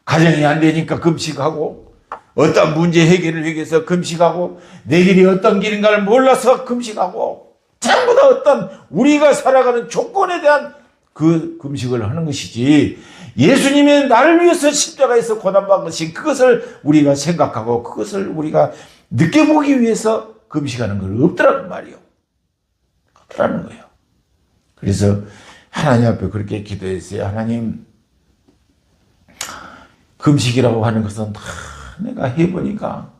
가정이 안 되니까 금식하고, 어떤 문제 해결을 위해서 금식하고, 내 길이 어떤 길인가를 몰라서 금식하고, 전부 다 어떤 우리가 살아가는 조건에 대한 그 금식을 하는 것이지, 예수님이 나를 위해서 십자가에서 고난받으신 그것을 우리가 생각하고 그것을 우리가 느껴보기 위해서 금식하는 건 없더라는 말이에요. 없더라는 거예요. 그래서 하나님 앞에 그렇게 기도했어요. 하나님, 금식이라고 하는 것은 다 내가 해보니까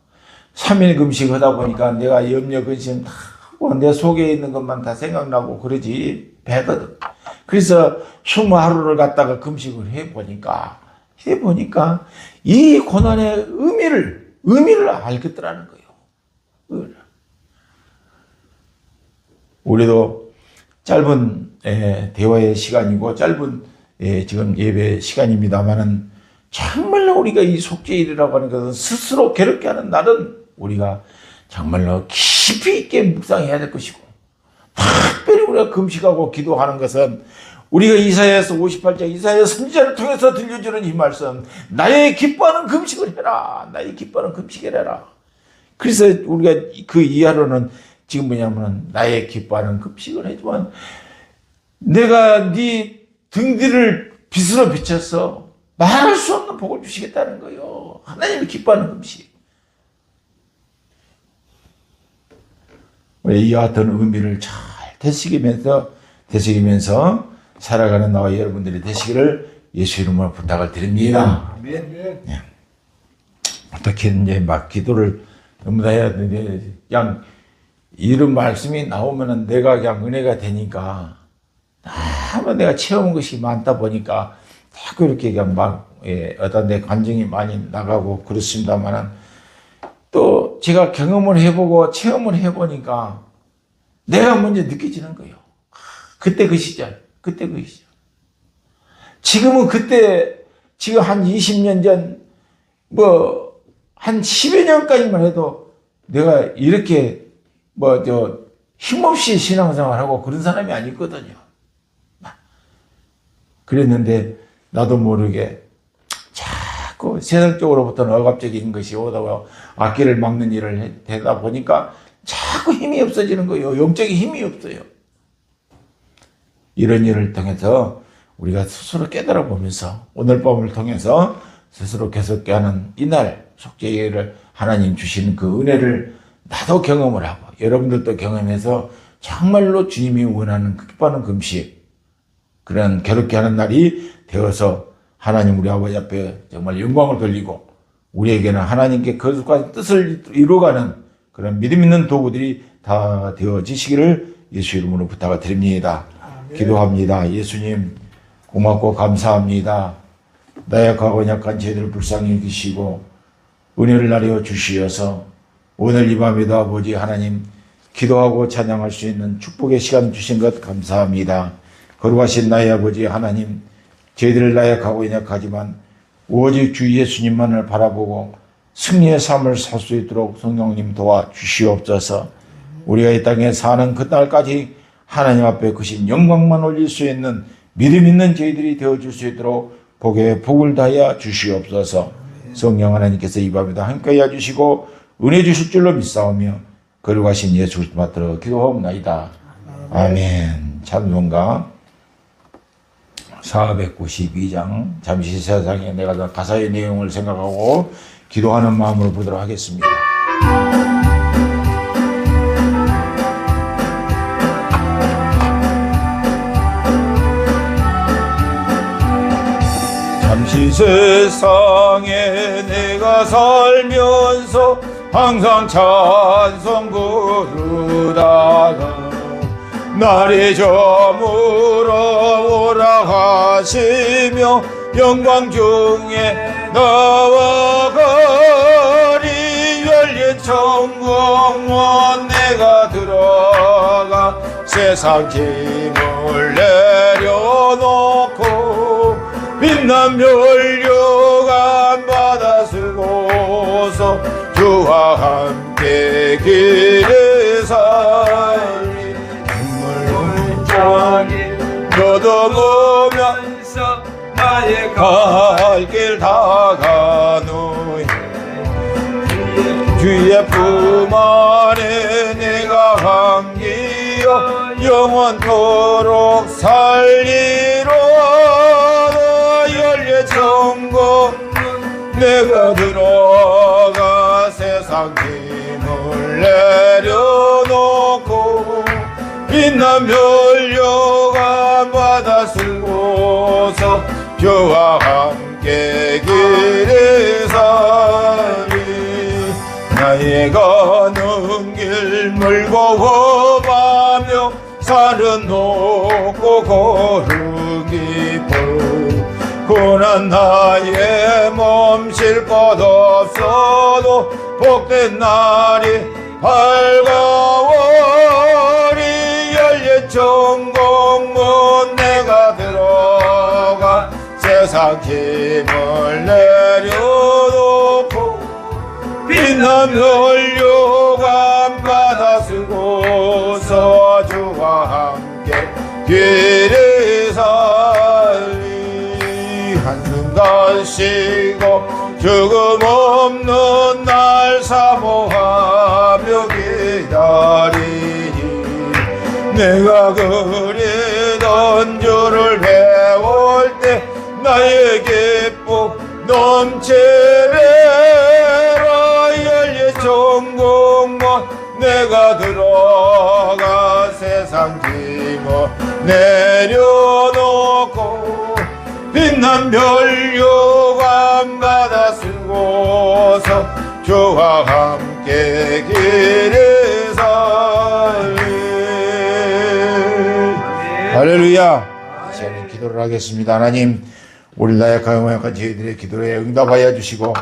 3일 금식하다 보니까 내가 염려 근심 다 하고 내 속에 있는 것만 다 생각나고 그러지 배거든. 그래서 20하루를 갖다가 금식을 해보니까 이 고난의 의미를 알겠더라는 거예요. 우리도 짧은 대화의 시간이고 짧은 지금 예배 시간입니다만은 정말로 우리가 이 속죄일이라고 하는 것은 스스로 괴롭게 하는 날은 우리가 정말로 깊이 있게 묵상해야 될 것이고, 특별히 우리가 금식하고 기도하는 것은 우리가 이사야서 58장 이사야 선지자를 통해서 들려주는 이 말씀, 나의 기뻐하는 금식을 해라. 나의 기뻐하는 금식을 해라. 그래서 우리가 그 이하로는 지금 뭐냐면 나의 기뻐하는 금식을 해주면 내가 네 등 뒤를 빛으로 비춰서 말할 수 없는 복을 주시겠다는 거예요. 하나님이 기뻐하는 금식. 이와 같은 의미를 잘 되새기면서 살아가는 나와 여러분들이 되시기를 예수 이름으로 부탁을 드립니다. 아멘. 네. 어떻게 이제 막 기도를 전부 다 해야 되는데 그냥 이런 말씀이 나오면은 내가 그냥 은혜가 되니까 너무 내가 체험한 것이 많다 보니까 자꾸 이렇게 그냥 막 어떤 내 감정이 많이 나가고 그렇습니다만은 또 제가 경험을 해보고 체험을 해보니까 내가 먼저 느껴지는 거예요. 그때 그 시절. 지금은 지금 한 20년 전, 한 10여 년까지만 해도 내가 이렇게 힘없이 신앙생활하고 그런 사람이 아니거든요. 그랬는데 나도 모르게 자꾸 세상적으로부터는 억압적인 것이 오다가 악기를 막는 일을 되다 보니까 자꾸 힘이 없어지는 거예요. 영적인 힘이 없어요. 이런 일을 통해서 우리가 스스로 깨달아 보면서 오늘 밤을 통해서 스스로 계속 깨하는 이날 속죄일을 하나님 주시는 그 은혜를 나도 경험을 하고 여러분들도 경험해서 정말로 주님이 원하는 기뻐하는 금식, 그런 괴롭게 하는 날이 되어서 하나님 우리 아버지 앞에 정말 영광을 돌리고 우리에게는 하나님께 거룩한 뜻을 이루어가는 그런 믿음 있는 도구들이 다 되어지시기를 예수 이름으로 부탁을 드립니다. 기도합니다. 예수님 고맙고 감사합니다. 나약하고 약한 저희들을 불쌍히 여기시고 은혜를 나려 주시어서 오늘 이 밤에도 아버지 하나님 기도하고 찬양할 수 있는 축복의 시간 주신 것 감사합니다. 거룩하신 나의 아버지 하나님, 저희들 나약하고 연약하지만 오직 주 예수님만을 바라보고 승리의 삶을 살 수 있도록 성령님 도와주시옵소서. 우리가 이 땅에 사는 그날까지 하나님 앞에 크신 영광만 올릴 수 있는 믿음 있는 저희들이 되어줄 수 있도록 복에 복을 다하여 주시옵소서. 성령 하나님께서 이 밤에도 함께하여 주시고 은혜 주실 줄로 믿사오며 거룩하신 예수 그리스도 받들어 기도하옵나이다. 아멘. 찬송가 492장 잠시 세상에 내가 가사의 내용을 생각하고 기도하는 마음으로 보도록 하겠습니다. 잠시 세상에 내가 살면서 항상 찬송 부르다가 날이 저물어 오라 하시며 영광 중에 나와 거리 열린 천국문 내가 들어가 세상 짐을 내려놓고 빛난 멸류관 받아 쓰고서 주 주와 함께 길을 살리 너도 보면서 나의 갈 길 다가누이 주의 품 안에 내가 함기여 영원토록 살리로다 열려 천국 내가 들어가 세상 힘을 내려놓고 빛난 멸류관 바다 쓸고서 주와 함께 길을 살리 나의 가는 길 멀고 험하며 산은 높고 걸음 깊어 고난 나의 몸 쉴 것 없어도 복된 날이 밝아오리 열린 천국문 내가 들어가 세상 힘을 내려놓고 빛난 멸류관 바다 쓰고서 주와 함께 길을 살리 한순간 쉬고 죽음 없는 날 사모하며 기다리니 내가 그리던 주를 배울 때 나의 기쁨 넘치리라 열린 천국문 내가 들어가 세상 짐을 내려놓고 빛난 멸류관 바다 쓰고서 주와 함께 길을 살리 할렐루야. 저는 기도를 하겠습니다. 하나님 우리 나약하고 저희들의 기도에 응답하여 주시고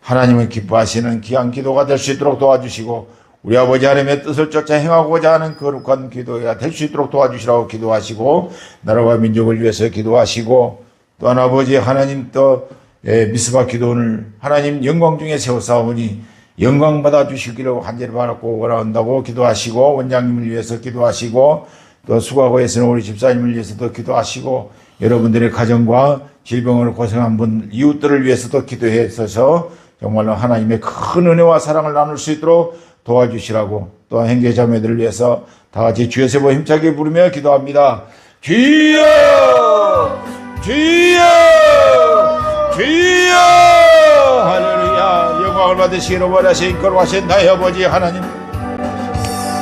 하나님은 기뻐하시는 귀한 기도가 될 수 있도록 도와주시고 우리 아버지 하나님의 뜻을 쫓아 행하고자 하는 거룩한 기도가 될 수 있도록 도와주시라고 기도하시고 나라와 민족을 위해서 기도하시고 또한 아버지 하나님 또 미스바 기도를 하나님 영광 중에 세워싸우니 영광 받아 주시기를 간절히 바라고 원한다고 기도하시고 원장님을 위해서 기도하시고 또 수고하고 애쓰는 우리 집사님을 위해서도 기도하시고 여러분들의 가정과 질병으로 고생한 분 이웃들을 위해서도 기도해 주셔서 정말로 하나님의 큰 은혜와 사랑을 나눌 수 있도록 도와주시라고 또 형제자매들을 위해서 다 같이 주의 세보 힘차게 부르며 기도합니다. 주여 주여 주여 할렐루야. 영광을 받으시기로 원하신 거룩하신 나의 아버지 하나님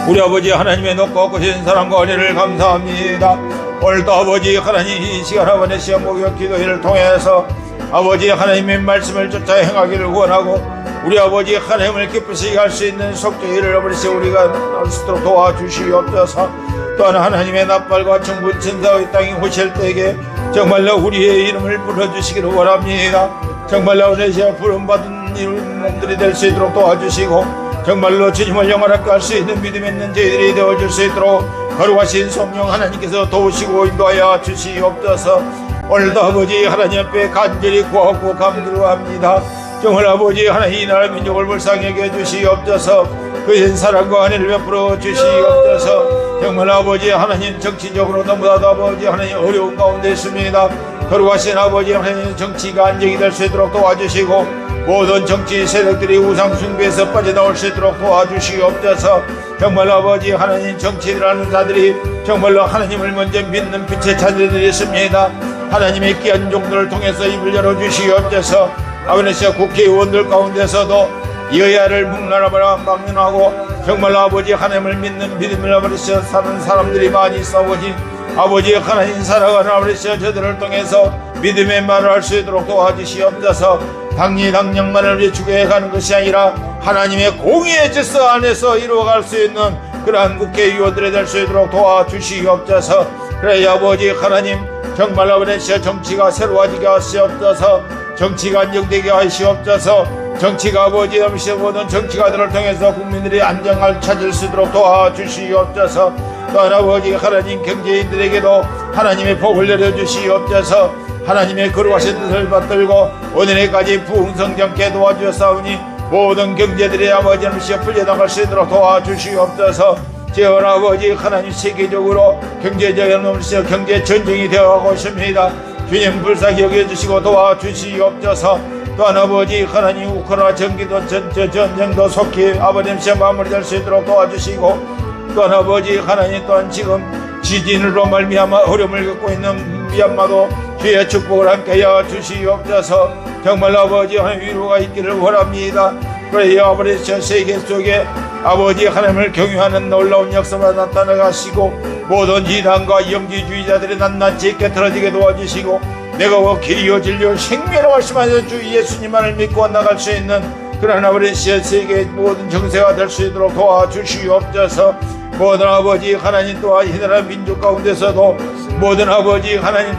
우리 아버지 하나님의 높고 크신 사랑과 은혜를 감사합니다. 오늘도 아버지 하나님 이 시간 아버지 시험 목욕 기도회를 통해서 아버지 하나님의 말씀을 쫓아 행하기를 원하고 우리 아버지 하나님을 기쁘시게 할 수 있는 속죄일을 아버지 우리가 할 수 있도록 도와주시옵소서. 또한 하나님의 납발과 정부 천사의 땅에 오실 때에 정말로 우리의 이름을 불러주시기를 원합니다. 정말로 우리가 부름받은 이름들이 될 수 있도록 도와주시고 정말로 주님을 영원하게 할 수 있는 믿음 있는 저희들이 되어줄 수 있도록 거룩하신 성령 하나님께서 도우시고 인도하여 주시옵소서. 오늘도 아버지 하나님 앞에 간절히 구하고 감사합니다. 정말 아버지 하나님 이 나라 민족을 불쌍하게 해주시옵소서. 그의 사랑과 은혜를 베풀어 주시옵소서. 정말 아버지 하나님 정치적으로 너무나도 아버지 하나님 어려운 가운데 있습니다. 거룩하신 아버지 하나님 정치가 안정이 될 수 있도록 도와주시고 모든 정치 세력들이 우상 숭배에서 빠져나올 수 있도록 도와주시옵소서. 정말 아버지 하나님 정치라는 자들이 정말로 하나님을 먼저 믿는 빛의 자들이 있습니다. 하나님의 귀한 종들을 통해서 입을 열어주시옵소서. 아버지 국회의원들 가운데서도 여야를 묵나라하고 막론하고 정말로 아버지 하나님을 믿는 믿음을 아버지 사는 사람들이 많이 싸우니 아버지 하나님 살아가는 아버지 저들을 통해서 믿음의 말을 할 수 있도록 도와주시옵소서. 당리당량만을 위해 추구해가는 것이 아니라 하나님의 공의의 질서 안에서 이루어갈 수 있는 그러한 국회의원들이 될 수 있도록 도와주시옵소서. 그래 아버지 하나님 정말 아버지 정치가 새로워지게 하시옵소서. 정치가 안정되게 하시옵소서. 정치가 아버지 아버지 모든 정치가들을 통해서 국민들이 안정을 찾을 수 있도록 도와주시옵소서. 또한 아버지 하나님 경제인들에게도 하나님의 복을 내려주시옵소서. 하나님의 거룩하신 뜻을 받들고 오늘에까지 부흥성장케 도와주셨사오니 모든 경제들이 아버지 하나님 풀려나갈 수 있도록 도와주시옵소서. 재원 아버지 하나님 세계적으로 경제적인 경제 전쟁이 되어가고 있습니다. 주님 불쌍히 여겨주시고 도와주시옵소서. 또한 아버지 하나님 우크라이나 전기도 전쟁도 속히 아버지 마무리될 수 있도록 도와주시고, 또한 아버지 하나님 또한 지금 지진으로 말미암아 어려움을 겪고 있는 미얀마도 주의 축복을 함께하여 주시옵소서. 정말 아버지 하나님 위로가 있기를 원합니다. 그래 아버지 전 세계 속에 아버지 하나님을 경유하는 놀라운 역사가 나타나가시고, 모든 이단과 영지주의자들이 낱낱이 깨트러지게 도와주시고, 내가 길이요 진리요 생명이라고 말씀하셔서 주 예수님만을 믿고 나갈 수 있는 그런 아버지 세계 모든 정세가 될 수 있도록 도와주시옵소서. 모든 아버지 하나님 또한 이 나라 민족 가운데서도 모든 아버지 하나님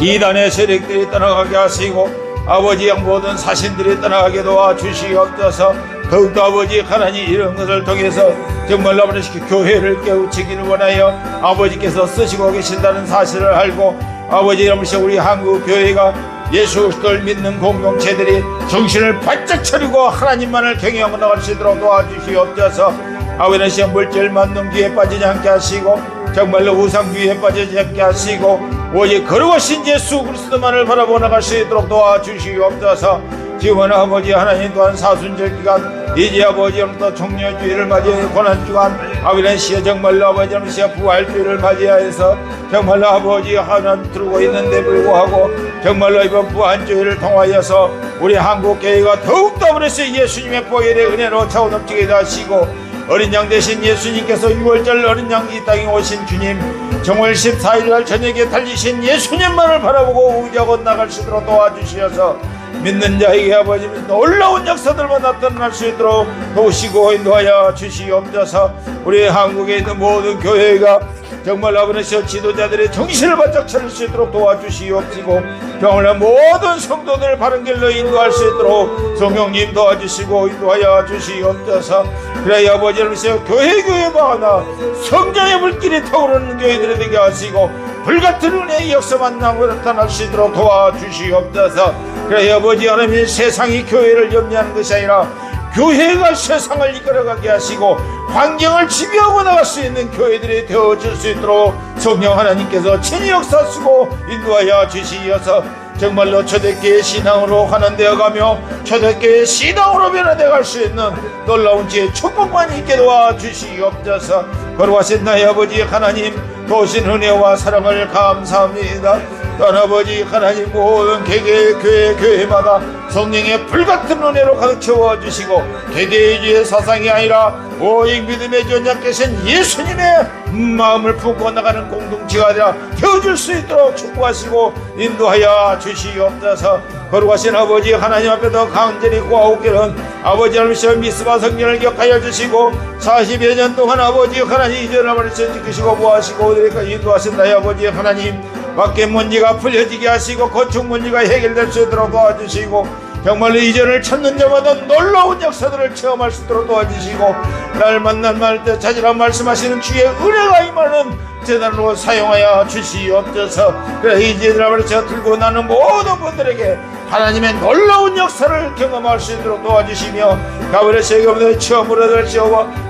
이단의 세력들이 떠나가게 하시고, 아버지 모든 사신들이 떠나가게 도와주시옵소서. 더욱더 아버지 하나님 이런 것을 통해서 정말 아버지 교회를 깨우치기를 원하여 아버지께서 쓰시고 계신다는 사실을 알고, 아버지 우리 한국 교회가 예수 그리스도를 믿는 공동체들이 정신을 바짝 차리고 하나님만을 경외하고 나갈 수 있도록 도와주시옵소서. 아버지 물질 만능주의에 빠지지 않게 하시고, 정말로 우상주의에 빠지지 않게 하시고, 오직 거룩하신 예수 그리스도만을 바라보고 나갈 수 있도록 도와주시옵소서. 지금은 아버지 하나님 또한 사순절 기간, 이제 아버지 또 종려주의를 맞이해 고난주간, 아버지 정말로 아버지 부활주의를 맞이하여서 정말로 아버지 하나님 들고 있는데 불구하고 정말로 이번 부활주의를 통하여서 우리 한국교회가 더욱더 아버지 예수님의 보혈의 은혜로 차고 넘치게 하시고, 어린 양 되신 예수님께서 6월절 어린 양 이 땅에 오신 주님, 정월 14일날 저녁에 달리신 예수님만을 바라보고 의지하고 나갈 수 있도록 도와주시어서 믿는 자에게 아버지 놀라운 역사들만 나타날 수 있도록 도우시고 인도하여 주시옵소서. 우리 한국에 있는 모든 교회가 정말 아버지 지도자들의 정신을 바짝 차릴 수 있도록 도와주시옵시고, 정말 모든 성도들 바른 길로 인도할 수 있도록 성령님 도와주시고 인도하여 주시옵소서. 그래 아버지 교회가 하나 성장의 물길이 타오르는 교회들이 되게 하시고, 불같은 은혜의 역사만 나타날 수 있도록 도와주시옵소서. 그래 아버지 하나님 세상이 교회를 염려하는 것이 아니라 교회가 세상을 이끌어가게 하시고 환경을 지배하고 나갈 수 있는 교회들이 되어질 수 있도록 성령 하나님께서 친히 역사하시고 인도하여 주시어서 정말로 초대교회 신앙으로 환원되어가며 초대교회 신앙으로 변화되어갈 수 있는 놀라운 지혜 축복만 있게 도와주시옵소서. 거룩하신 나의 아버지 하나님, 도우신 은혜와 사랑을 감사합니다. 또한 아버지 하나님 모든 개개의 교회마다 성령의 불같은 은혜로 가득 채워주시고, 개개의 사상이 아니라 오직 믿음의 전장께신 예수님의 마음을 품고 나가는 공동체가 아니라 되어줄 수 있도록 축복하시고 인도하여 주시옵소서. 거룩하신 아버지 하나님 앞에서 간절히 구하옵기는 아버지 하나님 미스바 성전을 격하여 주시고 40여 년 동안 아버지 하나님 이전함을 지키시고 보하시고 우리가 인도하신 나의 아버지 하나님, 밖에 문제가 풀려지게 하시고 건축 문제가 해결될 수 있도록 도와주시고, 정말로 이전을 찾는 자마다 놀라운 역사들을 체험할 수 있도록 도와주시고, 날 만날 때 찾으라 말씀하시는 주의 은혜가 임하는 재단으로 사용하여 주시옵소서. 그래 이제를 들고 나는 모든 분들에게 하나님의 놀라운 역사를 경험할 수 있도록 도와주시며, 가버려 세계보다 처음으로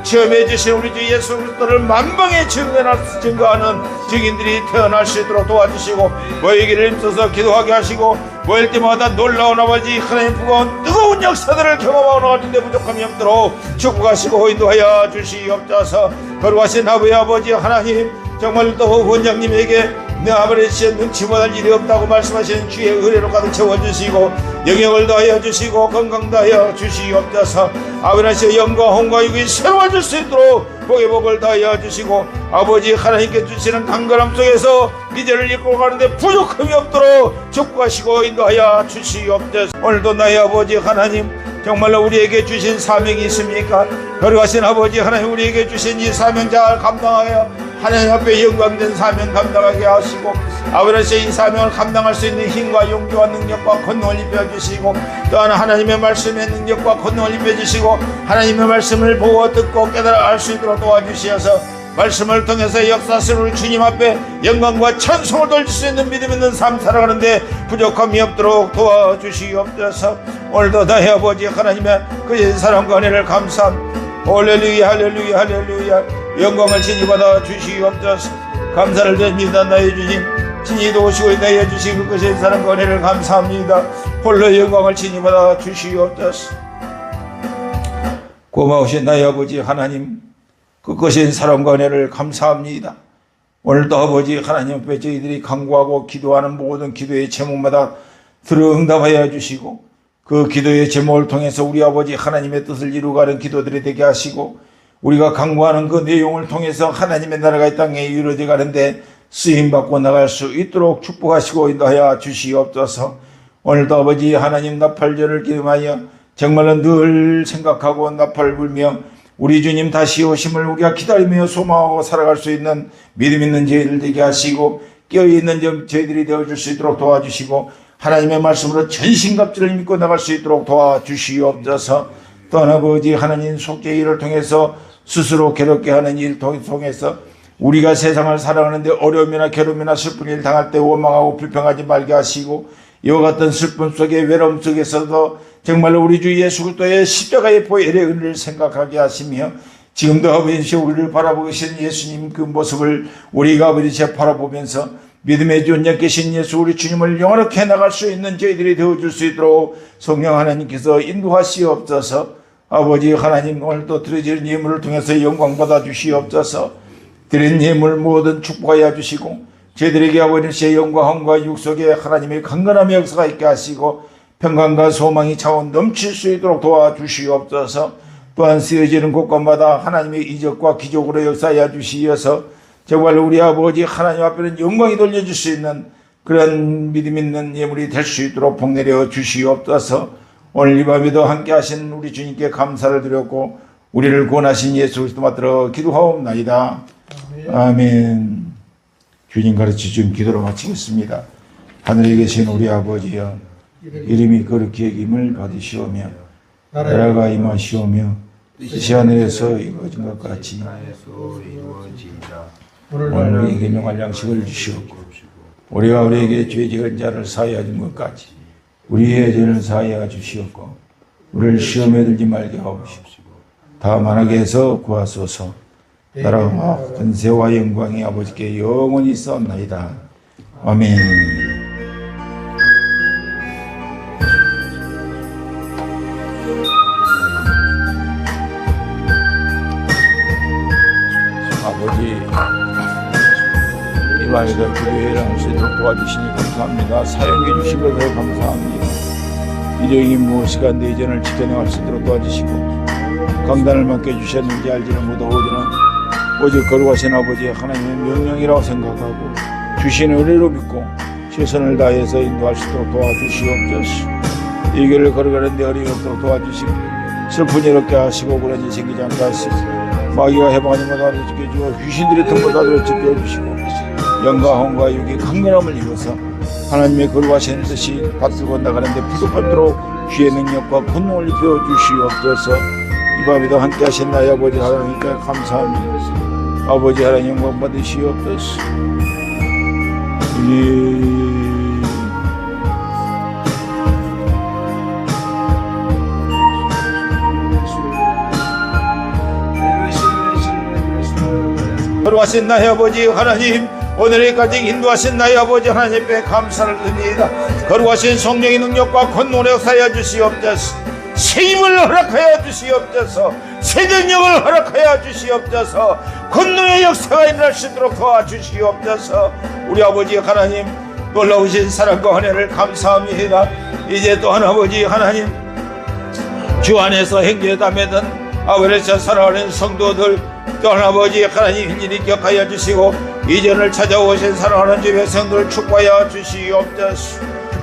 체험해 주신 우리 주 예수 그리스도를 만방에 증거하는 증인들이 태어날 수 있도록 도와주시고, 모이기를 힘써서 기도하게 하시고, 모일 때마다 놀라운 아버지 하나님 뜨거운 역사들을 경험하고 나가는데 부족함이 없도록 축복하시고 인도하여 주시옵소서. 거룩하신 아버지 하나님, 정말 또 원장님에게 내 아버지의 능치 못할 일이 없다고 말씀하시는 주의 은혜로 가득 채워주시고 영역을 더하여 주시고 건강 더하여 주시옵소서. 아버지의 영과 홍과 육이 새로워질 수 있도록 복의 복을 더하여 주시고, 아버지 하나님께 주시는 강건함 속에서 미래를 이끌고 가는데 부족함이 없도록 축복하시고 인도하여 주시옵소서. 오늘도 나의 아버지 하나님, 정말로 우리에게 주신 사명이 있습니까? 거룩하신 아버지 하나님, 우리에게 주신 이 사명 잘 감당하여 하나님 앞에 영광된 사명 감당하게 하시고, 아버지의 이 사명을 감당할 수 있는 힘과 용기와 능력과 권능을 입혀주시고, 또한 하나님의 말씀의 능력과 권능을 입혀주시고, 하나님의 말씀을 보고 듣고 깨달아 알 수 있도록 도와주시어서 말씀을 통해서 역사하신 우리 주님 앞에 영광과 찬송을 돌릴 수 있는 믿음 있는 삶 살아가는데 부족함이 없도록 도와주시옵소서. 오늘도 나의 아버지 하나님의 그 사랑과 은혜를 감사합니다. 할렐루야 할렐루야 할렐루야. 영광을 진히 받아 주시옵소서. 감사를 드립니다. 나의 주님 진히 도우시고 나의 주시고 그 사랑과 은혜를 감사합니다. 홀로 영광을 진히 받아 주시옵소서. 고마우신 나의 아버지 하나님 그 거신 사랑과 은혜를 감사합니다. 오늘도 아버지 하나님 앞에 저희들이 간구하고 기도하는 모든 기도의 제목마다 들어 응답하여 주시고 그 기도의 제목을 통해서 우리 아버지 하나님의 뜻을 이루어가는 기도들이 되게 하시고 우리가 간구하는 그 내용을 통해서 하나님의 나라가 이 땅에 이루어져 가는데 쓰임받고 나갈 수 있도록 축복하시고 인도하여 주시옵소서. 오늘도 아버지 하나님 나팔절을 기념하여 정말로 늘 생각하고 나팔을 불며 우리 주님 다시 오심을 우리가 기다리며 소망하고 살아갈 수 있는 믿음 있는 저희들 되게 하시고 깨어있는 저희들이 되어줄 수 있도록 도와주시고 하나님의 말씀으로 전신갑주를 믿고 나갈 수 있도록 도와주시옵소서. 또한 아버지 하나님 속죄 일을 통해서 스스로 괴롭게 하는 일 통해서 우리가 세상을 살아가는데 어려움이나 괴로움이나 슬픈 일 당할 때 원망하고 불평하지 말게 하시고 이와 같은 슬픔 속에 외로움 속에서도 정말로 우리 주 예수 그리스도의 십자가의 보혈의 은혜를 생각하게 하시며 지금도 아버지 우리를 바라보고 계신 예수님 그 모습을 우리가 아버지 바라보면서 믿음의 존재 계신 예수 우리 주님을 영원하게 해나갈 수 있는 저희들이 되어줄 수 있도록 성령 하나님께서 인도하시옵소서. 아버지 하나님 오늘도 드려지는 예물을 통해서 영광 받아 주시옵소서. 드린 예물 모든 축복하여 주시고 저희들에게 아버지의 영광과 육속에 하나님의 강건함의 역사가 있게 하시고 평강과 소망이 차원 넘칠 수 있도록 도와주시옵소서. 또한 쓰여지는 곳곳마다 하나님의 이적과 기적으로 역사하여 주시어서 정말 우리 아버지 하나님 앞에는 영광이 돌려줄 수 있는 그런 믿음 있는 예물이 될 수 있도록 복내려 주시옵소서. 오늘 이 밤에도 함께 하신 우리 주님께 감사를 드렸고 우리를 구원하신 예수 그리스도 받들어 기도하옵나이다. 아멘. 주님 가르치신 기도로 마치겠습니다. 하늘에 계신 우리 아버지여 이름이 거룩히 여김을 받으시오며 나라가 임하시오며 뜻이 하늘에서 이루어진 것 같이 오늘 우리에게 명할 양식을 주시옵고 우리가 우리에게 죄 지은 자를 사하여 준 것 같이 우리의 죄를 사하여 주시옵고 우리를 시험에 들지 말게 하옵시고 다만 악에 해서 구하소서. 나라와 권세와 영광이 아버지께 영원히 있사옵나이다. 아멘. 아버지 이 밤에도 기도회를 할 수 있도록 도와주시니 감사합니다. 사용해 주신 것을 감사합니다. 이적이 무엇이가 내 전을 지켜나갈 수 있도록 도와주시고 강단을 맡겨주셨는지 알지는 못하오지만 오직 거룩하신 아버지 하나님의 명령이라고 생각하고 주신 은혜로 믿고 최선을 다해서 인도할 수 있도록 도와주시옵소서. 이 길을 걸어가는 데 어려움이 없도록 도와주시고 슬픈 일 없게 하시고 그런 일 생기지 않게 하시고 마귀가 해방하는 것을 지켜주고 귀신들의 등보다를 지켜주시고 영과 혼과 육이 강건함을 입어서 하나님의 거룩하신 뜻이 받들고 나가는 데 부족하도록 주의 능력과 권능을 입혀 주시옵소서. 이 밤에도 함께 하신 나의 아버지 하나님께 감사합니다. 아버지 하나님 영광 받으시옵소서. 거룩하신 나의 아버지 하나님 오늘까지 인도하신 나의 아버지 하나님께 감사를 드립니다. 거룩하신 성령의 능력과 권능을 역사하여 주시옵소서. 새 힘을 허락하여 주시옵소서. 새 능력을 허락하여 주시옵소서. 권능의 역사가 일어날 수 있도록 도와주시옵소서. 우리 아버지 하나님 놀라우신 사랑과 은혜를 감사합니다. 이제 또한 아버지 하나님 주 안에서 행제다 매든 아버지에서 살아가는 성도들 또한 아버지 하나님 일일이 기억하여 주시고 이전을 찾아오신 사랑하는 주의 백성들을 축복하여 주시옵소서.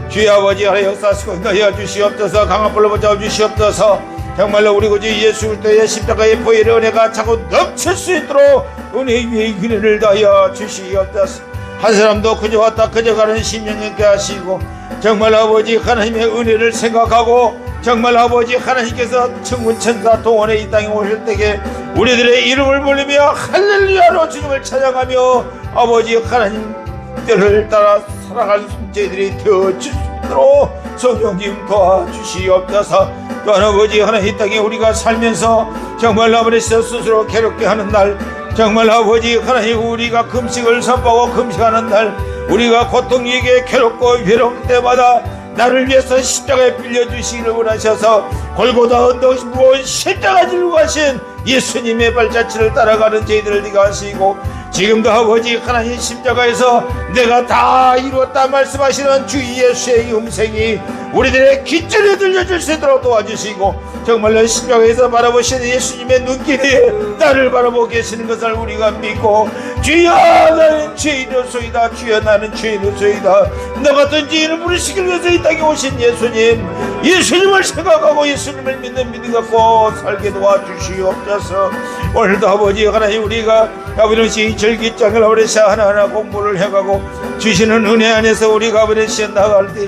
주의 아버지 하나님 역사하시고 인도하여 주시옵소서. 강한 불로 붙잡아 주시옵소서. 정말로 우리 구주 예수 그리스도의 십자가의 보혈의 은혜가 자꾸 넘칠 수 있도록 은혜의 기회를 다하여 주시옵소서. 한 사람도 그저 왔다 그저 가는 심령 있게 하시고 정말 아버지 하나님의 은혜를 생각하고 정말 아버지 하나님께서 천군천사 동원에 이 땅에 오실 때에 우리들의 이름을 부르며 할렐루야로 주님을 찬양하며 아버지 하나님들을 따라 살아갈 저희들이 되어질 수 있도록 성령님 도와주시옵소서. 또한 아버지 하나님 이 땅에 우리가 살면서 정말 아버지 스스로 괴롭게 하는 날, 정말 아버지 하나님 우리가 금식을 선포하고 금식하는 날, 우리가 고통에게 괴롭고 괴로울 때마다 나를 위해서 십자가에 빌려주시기를 원하셔서 골고다 언덕 무거운 십자가 들고 가신 예수님의 발자취를 따라가는 저희들을 네가 하시고, 지금도 아버지 하나님 십자가에서 내가 다 이루었다 말씀하시는 주 예수의 음성이 우리들의 귓줄에 들려줄 수 있도록 도와주시고, 정말로 십자가에서 바라보시는 예수님의 눈길이 나를 바라보고 계시는 것을 우리가 믿고, 주여 나는 죄인이소이다, 주여 나는 죄인이소이다, 너 같은 죄인을 부르시기 위해서 이 땅에 오신 예수님, 예수님을 생각하고 예수님을 믿는 믿음 갖고 살게 도와주시옵소서. 오늘도 아버지 하나님 우리가 아버지 절기장을 아버지 하나하나 공부를 해가고 주시는 은혜 안에서 우리가 아버지 나아갈 때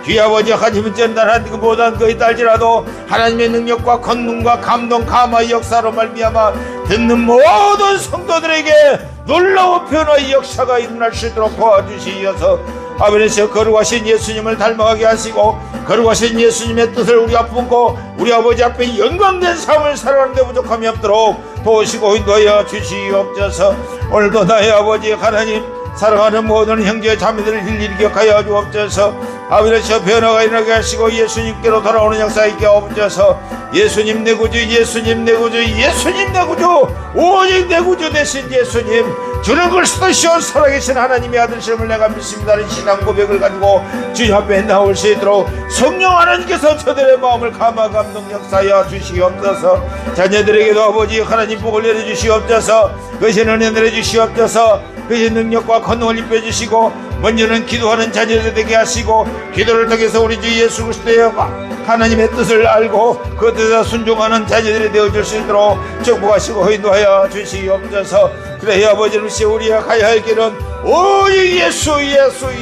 주여 아버지 하나님은 전달한 것보다 거의 달지라도 하나님의 능력과 권능과 감동 감화 역사로 말미암아 듣는 모든 성도들에게 놀라운 변화의 역사가 일어날 수 있도록 도와주시어서 아버지 거룩하신 예수님을 닮아가게 하시고 거룩하신 예수님의 뜻을 우리가 품고 우리 아버지 앞에 영광된 삶을 살아가는 데 부족함이 없도록 도우시고 인도하여 주시옵소서. 오늘도 나의 아버지 하나님 사랑하는 모든 형제 자매들을 일일이 기억하여 주옵소서. 아버지 변화가 일어나게 하시고 예수님께로 돌아오는 역사 있게 하옵소서. 예수님 내 구주, 예수님 내 구주, 예수님 내 구주, 오직 내 구주 되신 예수님, 주는 그리스도시요 살아계신 하나님의 아들이심을 내가 믿습니다는 신앙 고백을 가지고 주님 앞에 나올 수 있도록 성령 하나님께서 저들의 마음을 감화 감동 역사하여 주시옵소서. 자녀들에게도 아버지 하나님 복을 내려주시옵소서. 그것이 은혜 내려주시옵소서. 그의 능력과 권능을 입혀주시고 먼저는 기도하는 자녀들 되게 하시고 기도를 통해서 우리 주 예수 그리스도의 하나님의 뜻을 알고 그 뜻에 순종하는 자녀들이 되어줄 수 있도록 축복하시고 인도하여 주시옵소서. 그래 아버지는 우리가 가야 할 길은 오직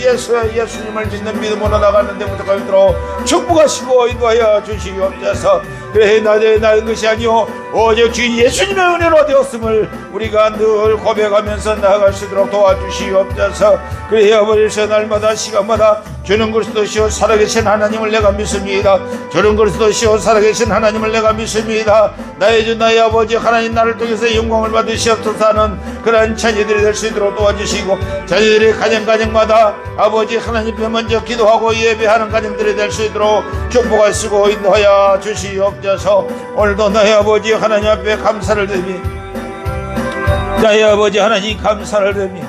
예수님을 믿는 믿음으로 나가는 데 부족하도록 축복하시고 인도하여 주시옵소서. 그래 나의 것이 아니오 오직 주 예수님의 은혜로 되었음을 우리가 늘 고백하면서 나아갈 수 있도록 도와주시옵소서. 그래 아버지서 날마다 시간마다 주는 그리스도시요 살아계신 하나님을 내가 믿습니다. 주는 그리스도시요 살아계신 하나님을 내가 믿습니다. 나의 주 나의 아버지 하나님 나를 통해서 영광을 받으시옵소서 하는 그러한 자녀들이 될 수 있도록 도와주시고 자녀들의 가정마다 아버지 하나님께 먼저 기도하고 예배하는 가정들이 될 수 있도록 축복하시고 인도하여 주시옵소서. 오늘도 나의 아버지 하나님 앞에 감사를 드리며 나의 아버지 하나님 감사를 드리며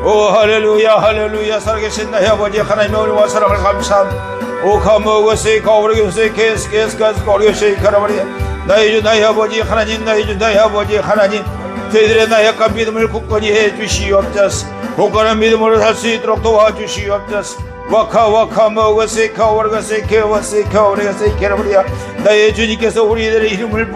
오 할렐루야 할렐루야 살아계신 나의 아버지 하나님의 은혜와 사랑을 감사합니다. 오 가모고세이 가오르게세이 케스케스카스 고르게세이 가라바리야 나의 주 나의 아버지 하나님 나의 주 나의 아버지 하나님 저희들의 나약한 믿음을 굳건히 해 주시옵소서. 굳건한 믿음으로 살 수 있도록 도와주시옵소서. 와카 모고세이카 오르가세이케 와세이카 오르가세이케 라바리야 나의 주님께서 우리들의 이름을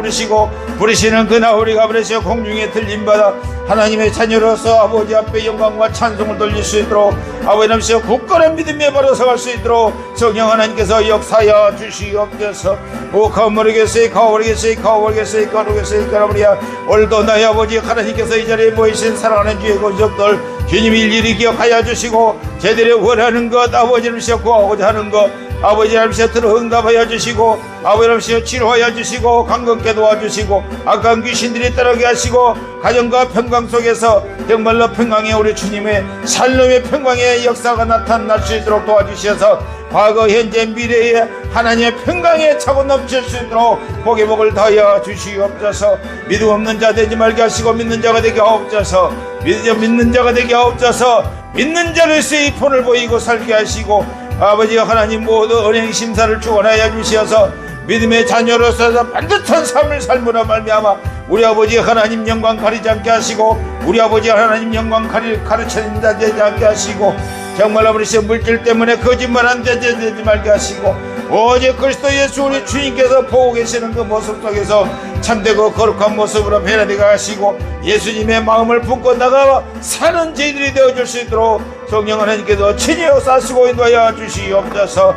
부르시는 그날 우리가 버려서 공중에 들림받아 하나님의 자녀로서 아버지 앞에 영광과 찬송을 돌릴 수 있도록 아버지 남시여 굳건한 믿음에 바로 서갈 수 있도록 성령 하나님께서 역사하여 주시옵소서. 오 가모르게세이카 오르게세이카 오르게세이카 오르게세이카 라바리야 오늘도 나의 아버지 하나님께서 이 자리에 모이신 사랑하는 주의 권속들 주님이 일일이 기억하여 주시고 제들이 원하는 것 아버지 남시여 구하고자 하는 것 아버지 남시여 들어 응답하여 주시고 아버지 남시여 치료하여 주시고 강건케 도와주시고 악한 귀신들이 떠나게 하시고 가정과 평강 속에서 정말로 평강의 우리 주님의 살림의 평강의 역사가 나타날 수 있도록 도와주셔서 과거 현재 미래에 하나님의 평강에 차고 넘칠 수 있도록 복의 복을 더하여 주시옵소서. 믿음 없는 자 되지 말게 하시고 믿는 자가 되게 하옵소서. 믿는 자가 되게 하옵소서. 믿는 자로서 이 본을 보이고 살게 하시고 아버지 하나님 모두 은행 심사를 축원하여 주시어서 믿음의 자녀로서 반듯한 삶을 삶으로 말미암아 우리 아버지 하나님 영광 가리지 않게 하시고 우리 아버지 하나님 영광 가르치는 자 되지 않게 하시고 정말 아버지 물질 때문에 거짓말 안 되지 말게 하시고 오직 그리스도 예수 우리 주님께서 보고 계시는 그 모습 속에서 참되고 거룩한 모습으로 변화되게 하시고 예수님의 마음을 품고 나가 사는 저희들이 되어줄 수 있도록 성령 하나님께서 친히 역사하시고 인도하여 주시옵소서.